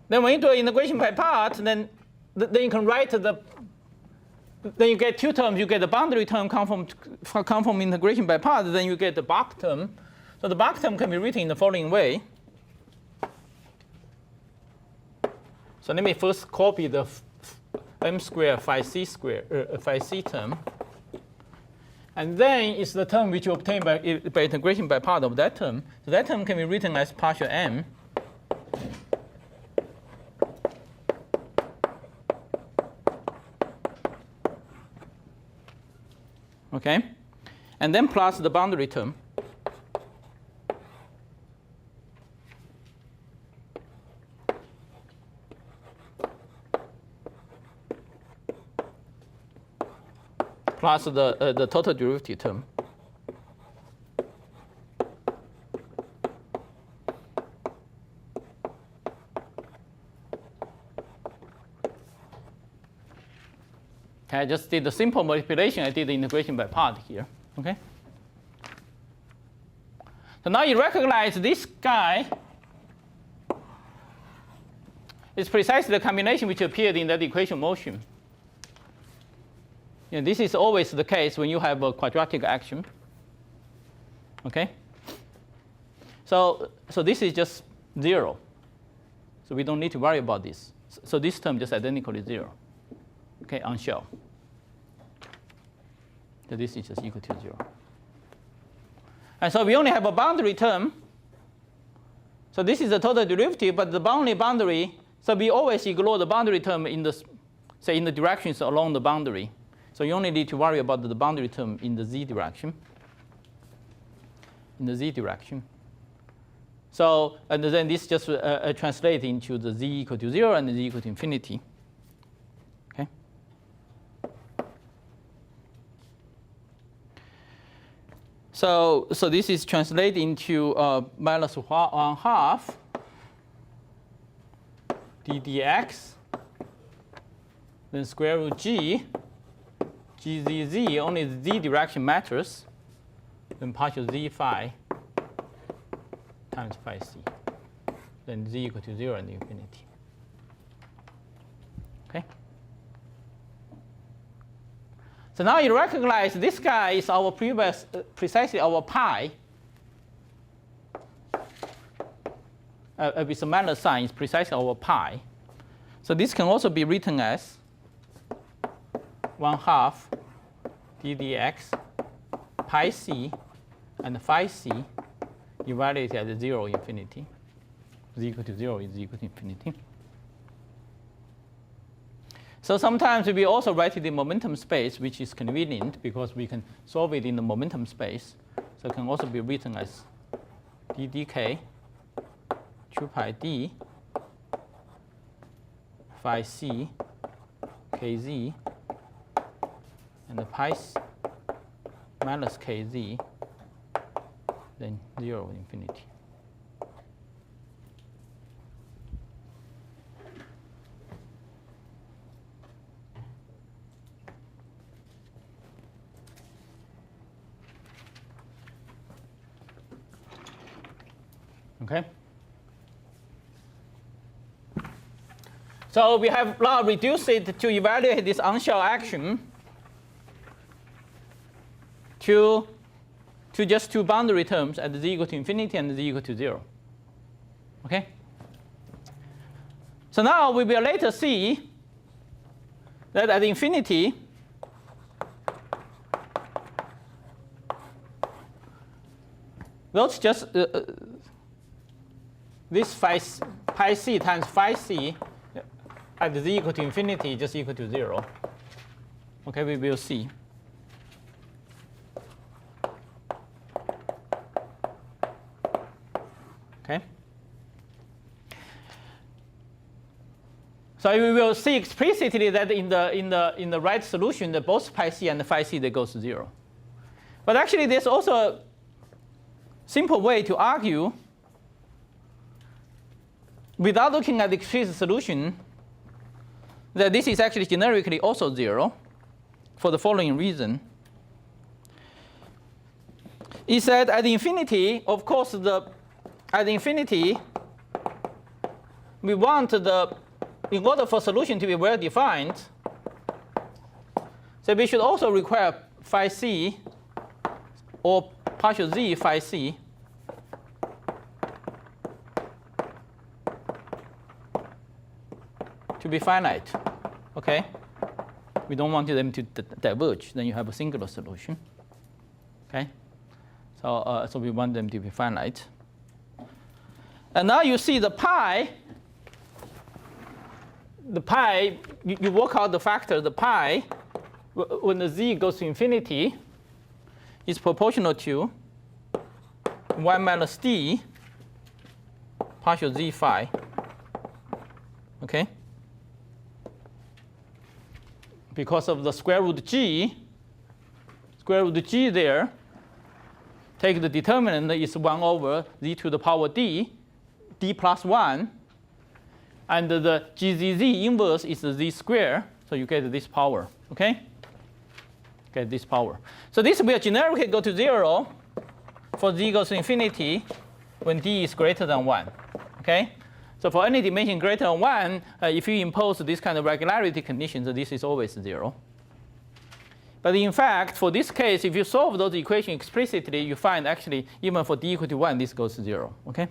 Then when you do an integration by part, then you can write then you get two terms. You get the boundary term come from integration by part. Then you get the Bach term. So the Bach term can be written in the following way. So let me first copy the m squared phi c term. And then it's the term which you obtain by integration by part of that term. So that term can be written as partial m. Okay? And then plus the boundary term. Plus the total derivative term. Okay, I just did the simple manipulation. I did the integration by part here. Okay. So now you recognize this guy is precisely the combination which appeared in that equation motion. This is always the case when you have a quadratic action. Okay? So this is just 0. So we don't need to worry about this. So this term just identically 0. Okay, on shell. So this is just equal to 0. And so we only have a boundary term. So this is the total derivative, but the only boundary. So we always ignore the boundary term in the, say, in the directions along the boundary. So you only need to worry about the boundary term in the z direction. In the z direction. So and then this just translates into the z equal to 0 and the z equal to infinity. Okay. So this is translated into minus 1/2 ddx, then square root g. GZZ, only the z direction matters, then partial z phi times phi c. Then z equal to 0 and infinity. Okay? So now you recognize this guy is our previous, precisely our pi. With a minus sign, is precisely our pi. So this can also be written as 1/2 ddx pi c and phi c evaluated at 0 infinity. Z equal to 0 is equal to infinity. So sometimes we also write it in momentum space, which is convenient because we can solve it in the momentum space. So it can also be written as ddk 2 pi d phi c kz and the pi minus kz, then 0 infinity. Okay. So we have now reduced it to evaluate this on-shell action to just two boundary terms at z equal to infinity and z equal to 0. Okay? So now we will later see that at infinity, those just this pi c times phi c at z equal to infinity just equal to 0. Okay, we will see. Okay. So we will see explicitly that in the right solution, that both pi c and phi c they goes to 0. But actually, there's also a simple way to argue without looking at the explicit solution that this is actually generically also 0 for the following reason. Is that at infinity, of course, at infinity, we want in order for solution to be well defined, so we should also require phi c or partial z phi c to be finite. Okay? We don't want them to diverge. Then you have a singular solution. Okay? So we want them to be finite. And now you see the pi, you work out the factor, the pi, when the z goes to infinity, is proportional to 1 minus d partial z phi. Okay? Because of the square root g there, take the determinant is 1 over z to the power d plus 1. And the gzz inverse is the z square, so you get this power. Okay? Get this power. So this will generically go to 0 for z goes to infinity when d is greater than 1. Okay? So for any dimension greater than 1, if you impose this kind of regularity conditions, this is always 0. But in fact, for this case, if you solve those equations explicitly, you find actually even for d equal to 1, this goes to 0. Okay?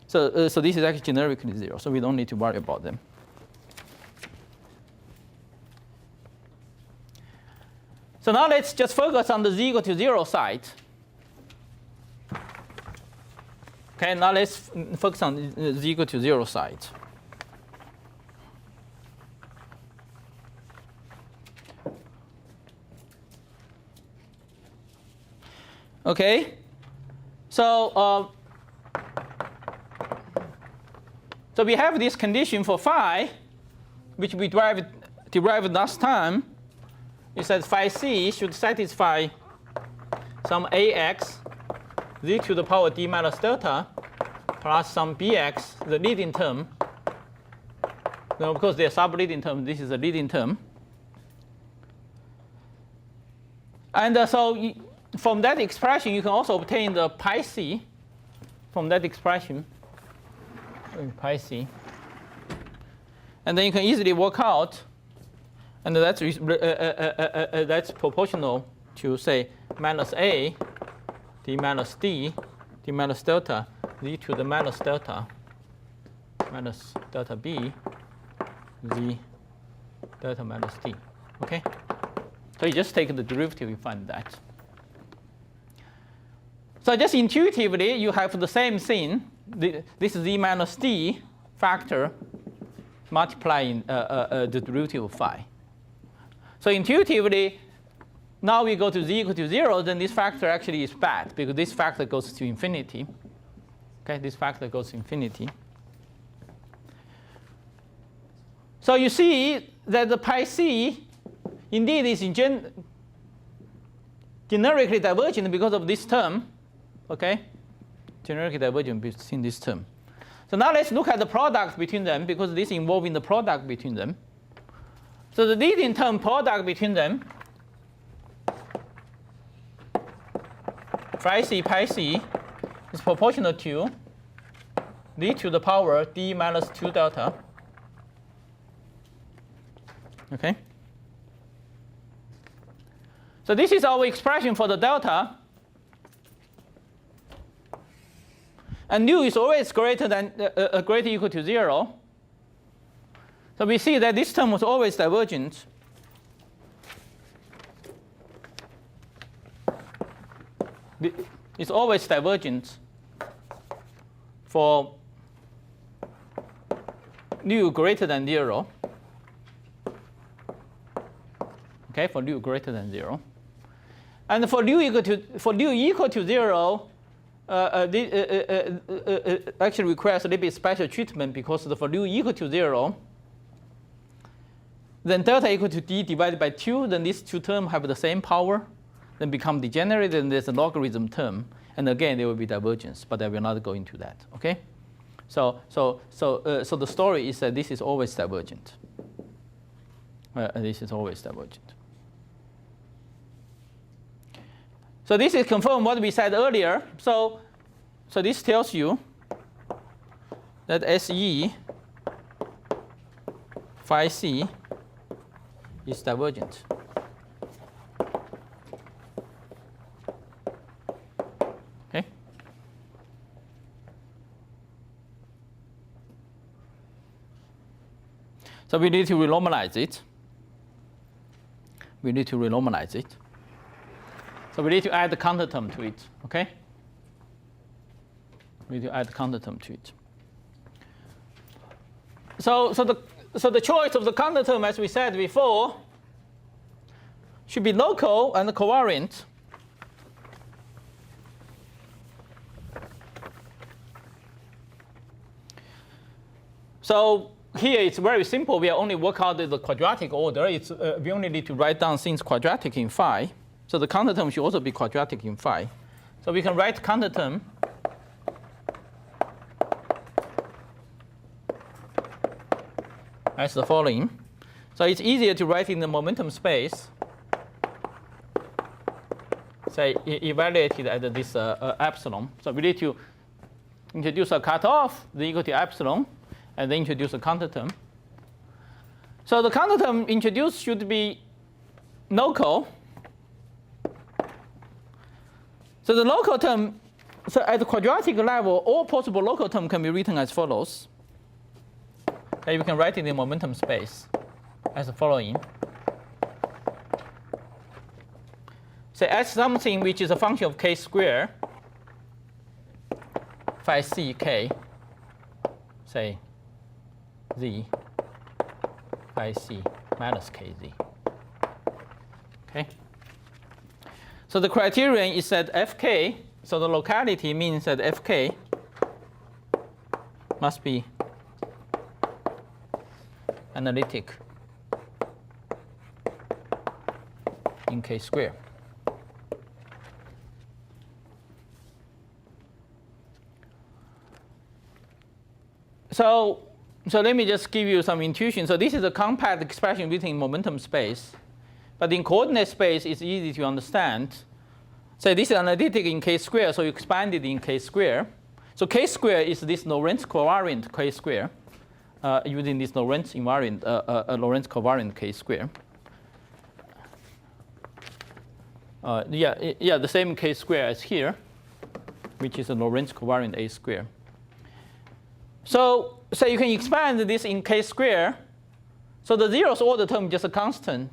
So this is actually generically 0, so we don't need to worry about them. So now let's just focus on the z equal to 0 side. Okay, now let's focus on z equal to 0 side. Okay, so we have this condition for phi, which we derived last time. Is that phi c should satisfy some ax z to the power d minus delta plus some bx, the leading term. Now, of course, they are sub-leading term. This is a leading term. And so from that expression, you can also obtain the pi c from that expression, pi c. And then you can easily work out, and that's proportional to, say, minus a d minus d minus delta z to the minus delta b z delta minus d. Okay? So you just take the derivative, you find that. So just intuitively, you have the same thing. This z minus d factor multiplying the derivative of phi. So intuitively, now we go to z equal to 0, then this factor actually is bad because this factor goes to infinity. Okay, this factor goes to infinity. So you see that the pi c indeed is generically divergent because of this term. Okay, generically divergent between this term. So now let's look at the product between them because this is involving the product between them. So the leading term product between them, phi c is proportional to d to the power d minus 2 delta. Okay. So this is our expression for the delta. And nu is always greater than greater or equal to 0. So we see that this term was always divergent. is always divergent for nu greater than 0. Okay, for nu greater than 0. And for nu equal to 0, actually requires a little bit special treatment because for nu equal to 0, then delta equal to d divided by 2, then these two terms have the same power, then become degenerate, and there's a logarithm term. And again, there will be divergence, but I will not go into that. Okay? So the story is that this is always divergent. This is always divergent. So this is confirmed what we said earlier. So this tells you that SE phi c is divergent. Okay. So we need to renormalize it. We need to renormalize it. So we need to add the counter term to it, okay? We need to add the counter term to it. So the choice of the counter term, as we said before, should be local and covariant. So here it's very simple. We only work out the quadratic order. We only need to write down things quadratic in phi. So the counter term should also be quadratic in phi. So we can write counter term as the following. So it's easier to write in the momentum space. Say evaluated at this epsilon. So we need to introduce a cutoff equal to epsilon, and then introduce a counter term. So the counter term introduced should be local. So the local term, so at the quadratic level, all possible local terms can be written as follows. And you can write it in the momentum space as the following. So as something which is a function of k squared, phi c k, say z, phi c minus kz. Okay. So the criterion is that fk, so the locality means that fk must be analytic in k squared. So let me just give you some intuition. So this is a compact expression written in momentum space. But in coordinate space, it's easy to understand. Say this is analytic in k squared, so you expand it in k squared. So k squared is this Lorentz covariant k squared, using this Lorentz invariant, Lorentz covariant k squared. The same k squared as here, which is a Lorentz covariant a squared. So you can expand this in k squared. So the zeroth order term is just a constant.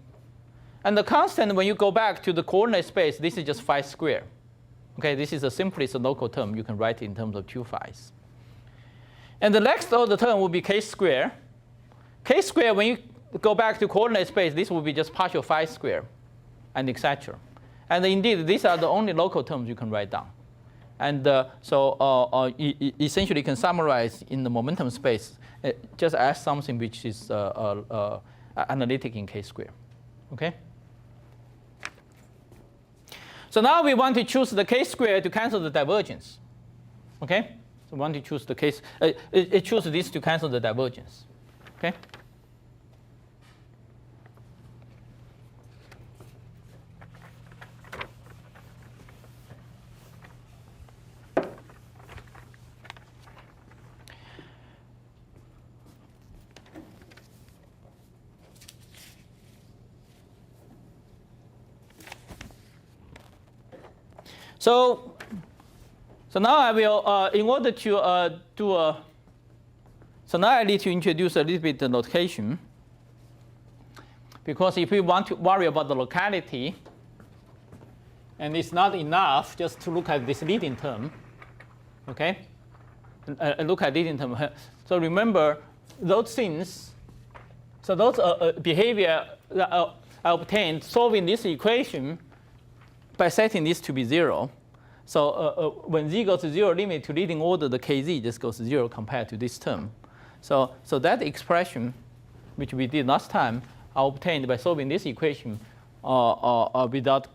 And the constant, when you go back to the coordinate space, this is just phi squared. Okay, this is the simplest local term. You can write it in terms of 2 phis. And the next order term will be k squared. K squared, when you go back to coordinate space, this will be just partial phi squared, and etc. And indeed, these are the only local terms you can write down. And essentially, you can summarize in the momentum space just as something which is analytic in k squared. Okay? So now we want to choose the k squared to cancel the divergence. Okay? So we want to choose the case. Choose this to cancel the divergence. Okay? So now I will, in order to so now I need to introduce a little bit the notation. Because if we want to worry about the locality, And it's not enough just to look at this leading term. Okay? Look at leading term. So remember those things. So those behavior that are obtained solving this equation by setting this to be 0. So when z goes to 0, limit to leading order, the kz just goes to 0 compared to this term. So that expression, which we did last time, are obtained by solving this equation without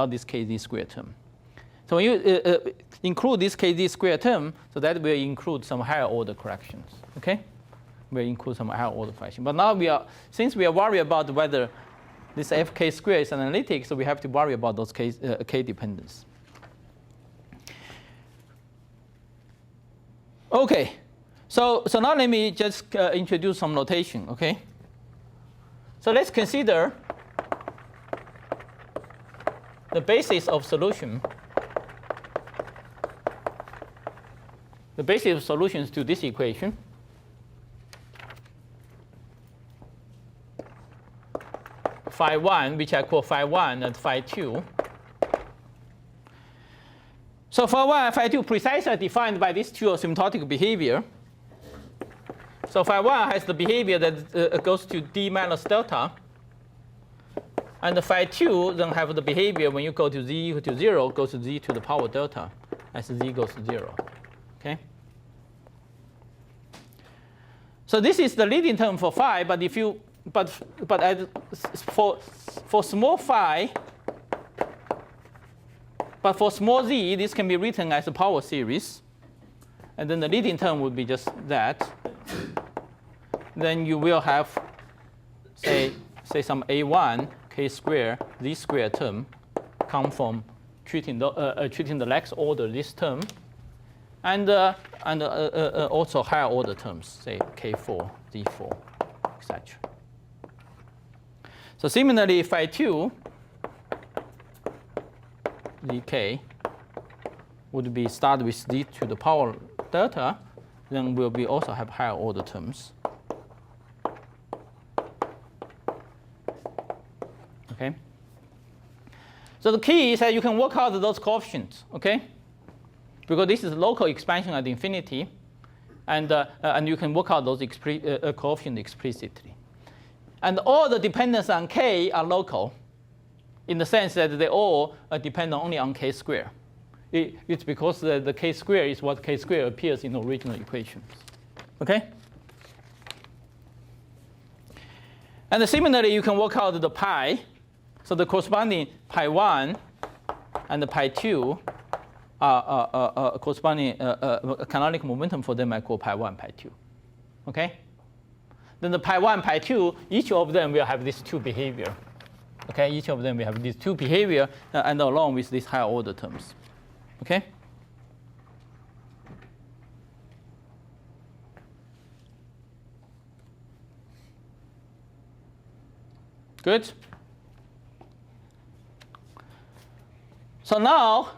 this kz squared term. So when you include this kz squared term, so that will include some higher order corrections. Okay, will include some higher order correction. But now since we are worried about whether this fk squared is analytic, so we have to worry about those k dependence. Okay, so now let me just introduce some notation. Okay, so let's consider the basis of solution. The basis of solutions to this equation. Phi 1, which I call phi 1 and phi 2. So phi 1 and phi 2 precisely are defined by these two asymptotic behavior. So phi 1 has the behavior that goes to d minus delta. And the phi 2 then have the behavior when you go to z equal to 0, goes to z to the power delta as z goes to 0. Okay? So this is the leading term for phi, but if you for small phi, but for small z, this can be written as a power series, and then the leading term would be just that. Then you will have say some a1 k squared z squared term come from treating the next order this term, and also higher order terms, say k4, z4, etc. So similarly, phi 2 zk would be start with z to the power delta, then will be also have higher order terms. Okay. So the key is that you can work out those coefficients. Okay. Because this is local expansion at infinity, and you can work out those coefficients explicitly. And all the dependence on k are local, in the sense that they all depend only on k squared. It's because the k squared is what k squared appears in the original equations. Okay? And similarly, you can work out the pi. So the corresponding pi 1 and the pi 2 are corresponding canonical momentum for them I call pi 1, pi 2. Okay? Then the pi 1, pi 2, each of them will have these two behavior. Okay, each of them will have these two behavior and along with these higher order terms. Okay? Good? So now,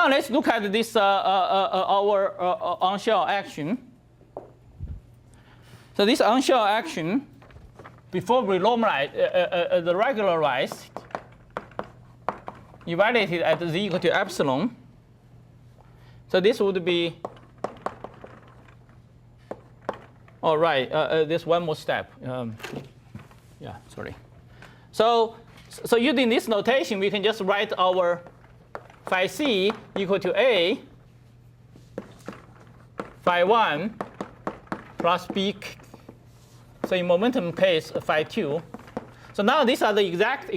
let's look at this our on-shell action. So this on-shell action, before we normalize the regularized, evaluated at z equal to epsilon. So this would be, all right, there's one more step. Yeah, sorry. So using this notation, we can just write our phi c equal to a phi 1 plus b. So in momentum case, phi 2. So now these are the exact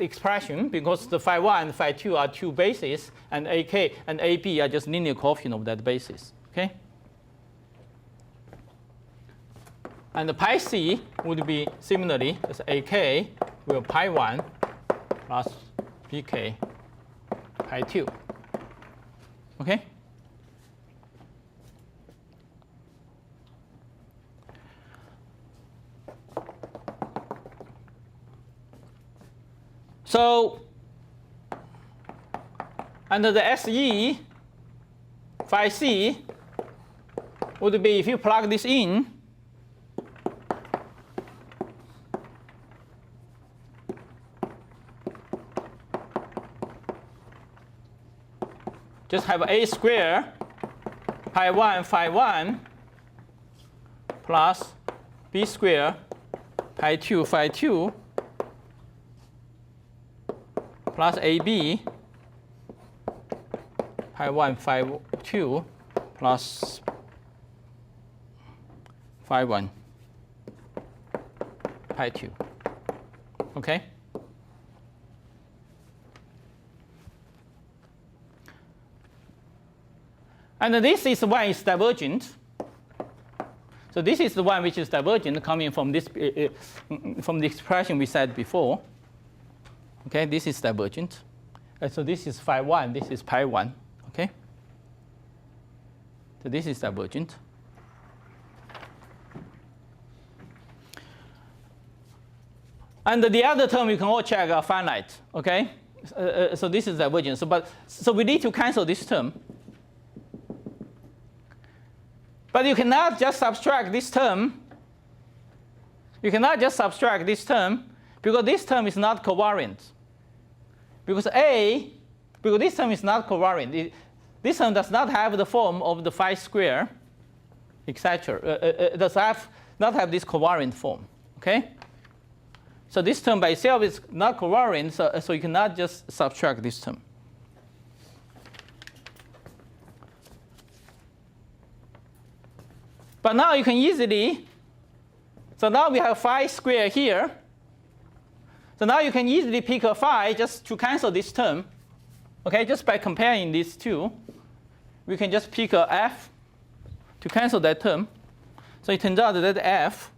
expression because the phi 1 and phi 2 are two bases, and ak and ab are just linear coefficient of that basis. Okay? And the pi c would be similarly as ak will pi 1 plus bk pi 2. Okay? So And the SE phi c would be, if you plug this in, just have a square pi 1 phi 1 plus b square pi 2 phi 2 plus ab pi 1 phi 2 plus phi 1 pi 2. Okay? And this is one is divergent. So this is the one which is divergent coming from this from the expression we said before. Okay, this is divergent. So this is phi 1, this is pi 1. Okay? So this is divergent. And the other term you can all check are finite. Okay? So this is divergent. So we need to cancel this term. But you cannot just subtract this term. You cannot just subtract this term because this term is not covariant. Because this term is not covariant. This term does not have the form of the phi square, etc. It does not have this covariant form. Okay? So this term by itself is not covariant, so you cannot just subtract this term. But now you can easily, so now we have phi square here. So now you can easily pick a phi just to cancel this term. Okay, just by comparing these two, we can just pick a f to cancel that term. So it turns out that f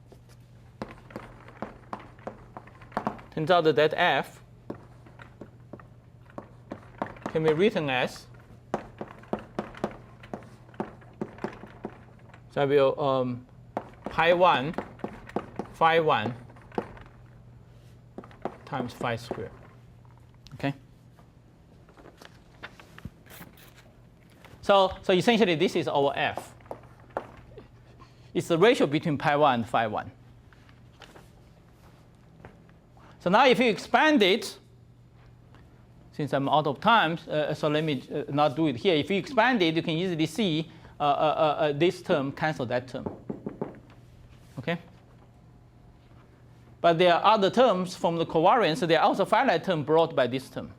can be written as, so I will pi 1 phi 1 times phi squared. Okay? So essentially this is our f. It's the ratio between pi 1 and phi 1. So now if you expand it, since I'm out of time, so let me not do it here. If you expand it, you can easily see this term cancel that term. Okay? But there are other terms from the covariance. So there are also finite term brought by this term.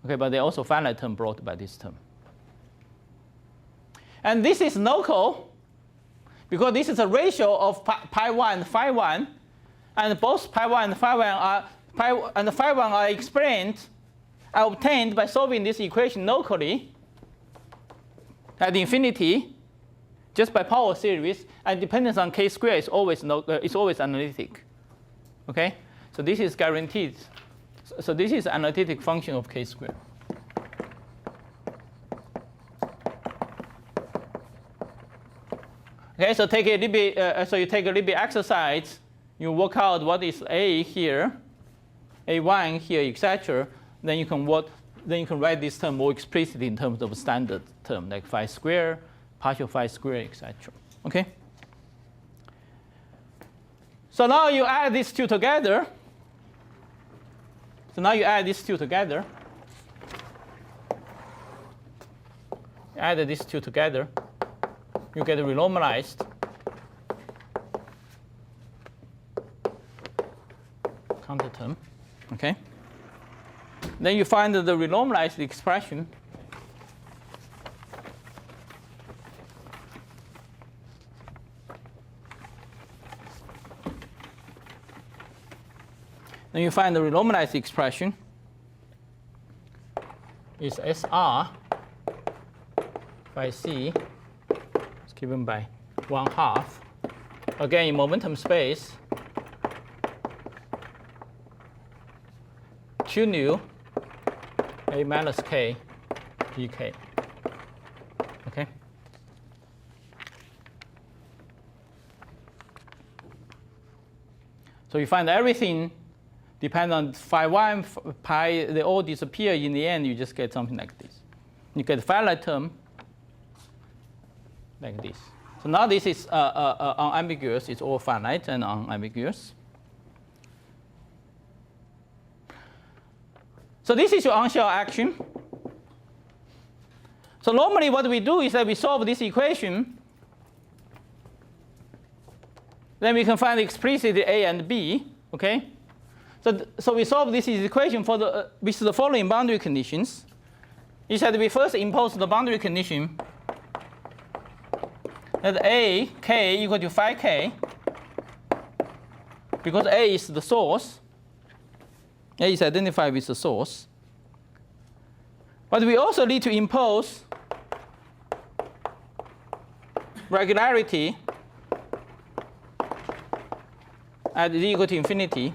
Okay, but there are also finite term brought by this term. And this is local because this is a ratio of pi 1 and phi 1. And both pi 1 and phi 1 are obtained by solving this equation locally at infinity, just by power series, and dependence on k square is always analytic. Okay, so this is guaranteed. So this is an analytic function of k square. Okay, so take a little bit. So you take a little bit exercise. You work out what is a here, a1 here, etc. Then you can write this term more explicitly in terms of a standard term like phi square, partial phi square, etc. Okay. So now you add these two together. You add these two together. You get renormalized counter term. Okay. Then you find the renormalized expression. Then you find the renormalized expression is SR phi c is given by 1/2. Again, in momentum space, 2 nu a minus k dk. Okay. So you find everything depend on phi 1, pi, they all disappear. In the end, you just get something like this. You get a finite term like this. So now this is unambiguous. It's all finite and unambiguous. So this is your on-shell action. So normally what we do is that we solve this equation. Then we can find explicitly A and B. Okay? So we solve this equation for with the following boundary conditions. Is that we first impose the boundary condition that A, k equal to phi k, because A is the source. A is identified with the source. But we also need to impose regularity at z equal to infinity.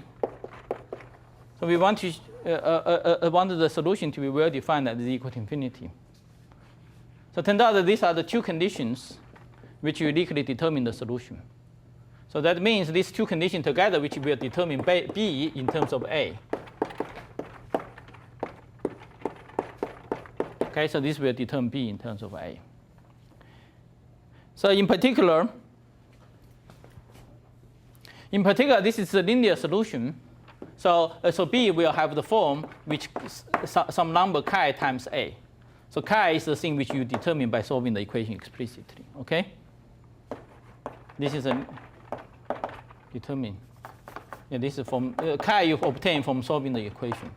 So we want the solution to be well defined at z equal to infinity. So it turns out that these are the two conditions which uniquely determine the solution. So that means these two conditions together which will determine B in terms of A. Okay, so this will determine B in terms of A. So in particular, this is a linear solution. So B will have the form which some number chi times A. So chi is the thing which you determine by solving the equation explicitly. Okay? This is a determine. Yeah, this is from chi you obtain from solving the equation.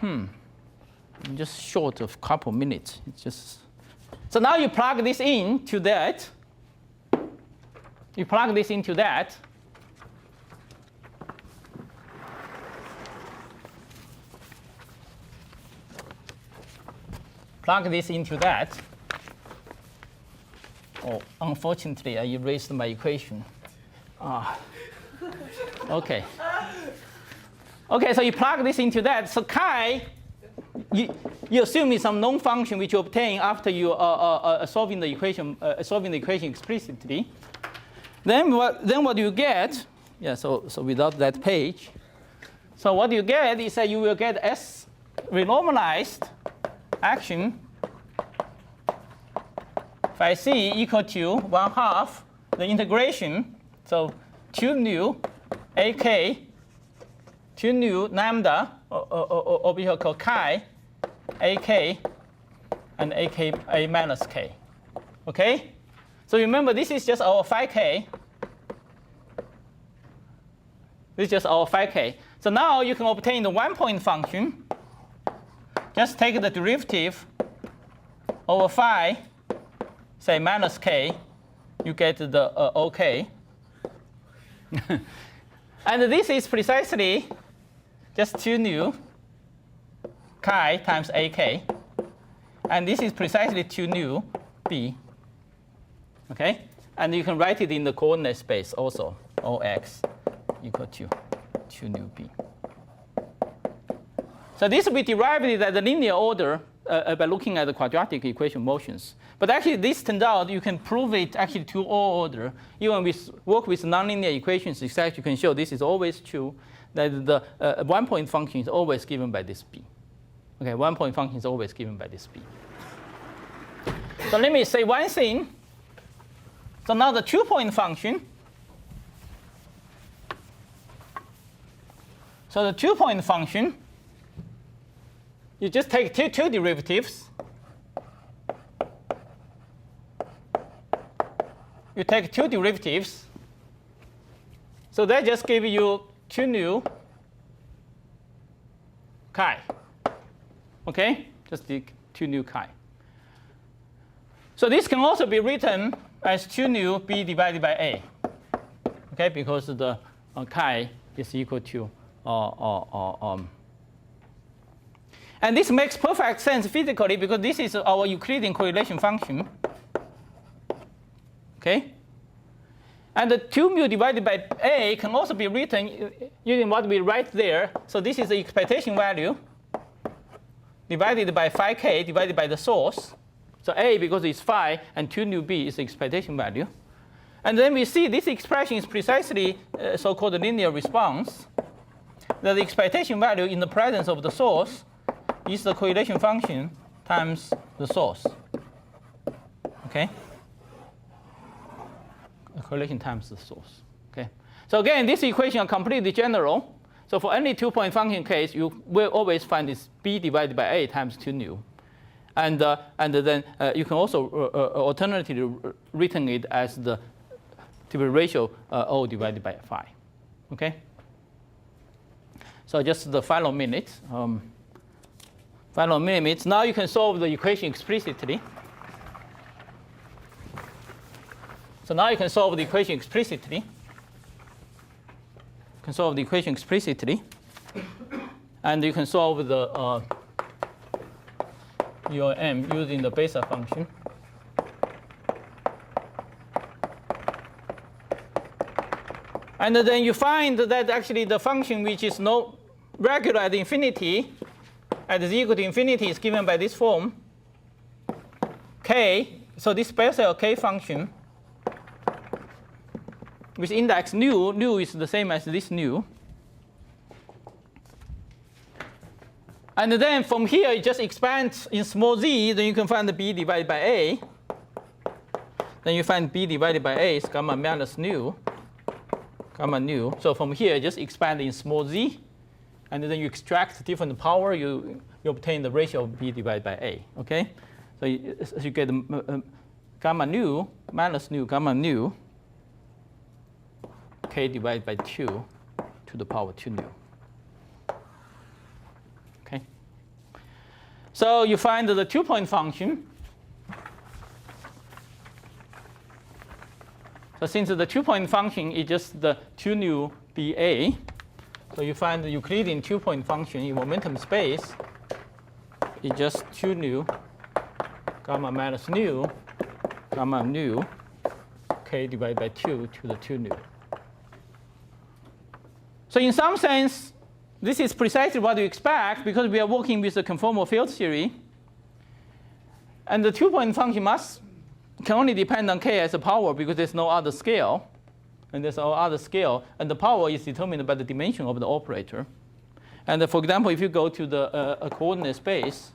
I'm just short of a couple minutes. It's just so now you plug this into that. You plug this into that. Plug this into that. Oh, unfortunately, I erased my equation. Okay. Okay, so you plug this into that. So chi, you assume is some known function which you obtain after you solving the equation explicitly. Then what do you get? Yeah, so without that page. So what you get is that you will get S renormalized action phi c equal to 1/2 the integration. So 2 nu ak 2 nu lambda or we call chi ak and ak a minus k. Okay? So remember, this is just our phi k. This is just our phi k. So now you can obtain the 1-point function. Just take the derivative over phi, say minus k. You get the OK. And this is precisely just 2 nu chi times ak. And this is precisely 2 nu b. Okay? And you can write it in the coordinate space also. Ox equal to 2 nu b. So this we derived it at the linear order by looking at the quadratic equation motions. But actually, this turns out you can prove it actually to all order. Even with work with nonlinear equations, exactly you can show this is always true, that the 1-point function is always given by this b. Okay, 1-point function is always given by this b. So let me say one thing. So now the 2-point function. So the 2-point function, you just take two derivatives. You take 2 derivatives. So that just gives you 2 nu chi. Okay? Just the 2 nu chi. So this can also be written as 2 nu b divided by a. Okay? Because the chi is equal to and this makes perfect sense physically because this is our Euclidean correlation function. Okay? And the 2 mu divided by a can also be written using what we write there. So this is the expectation value divided by phi k divided by the source. So a, because it's phi, and 2 nu b is the expectation value. And then we see this expression is precisely so-called linear response. That the expectation value in the presence of the source is the correlation function times the source. Okay? The correlation times the source. Okay? So again, this equation is completely general. So for any 2-point function case, you will always find this b divided by a times 2 nu. And then you can also alternatively written it as the typical ratio O divided by phi. Okay? So just the final minutes. Final minutes. Now you can solve the equation explicitly. So now you can solve the equation explicitly. You can solve the equation explicitly. And you can solve the your m using the Bessa function. And then you find that actually the function which is no regular at infinity, at z equal to infinity, is given by this form, k. So this Bessel k function with index nu, nu is the same as this nu. And then from here, it just expands in small z, then you can find the b divided by a. Then you find b divided by a is gamma minus nu. Gamma nu. So from here, just expand in small z, and then you extract different power, you obtain the ratio of b divided by a. Okay? So you get gamma nu minus nu, gamma nu, k divided by 2 to the power 2 nu. Okay? So you find the 2-point function. So since the 2-point function is just the 2 nu dA, so you find the Euclidean 2-point function in momentum space is just 2 nu gamma minus nu gamma nu k divided by 2 to the 2 nu. So in some sense, this is precisely what you expect because we are working with the conformal field theory. And the 2-point function can only depend on k as a power because there's no other scale. And there's no other scale. And the power is determined by the dimension of the operator. And for example, if you go to the coordinate space,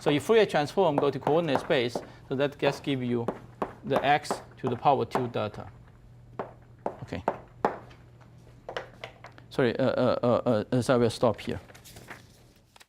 so if Fourier transform go to coordinate space, so that just gives you the x to the power 2 delta. Okay. Sorry, so I will stop here.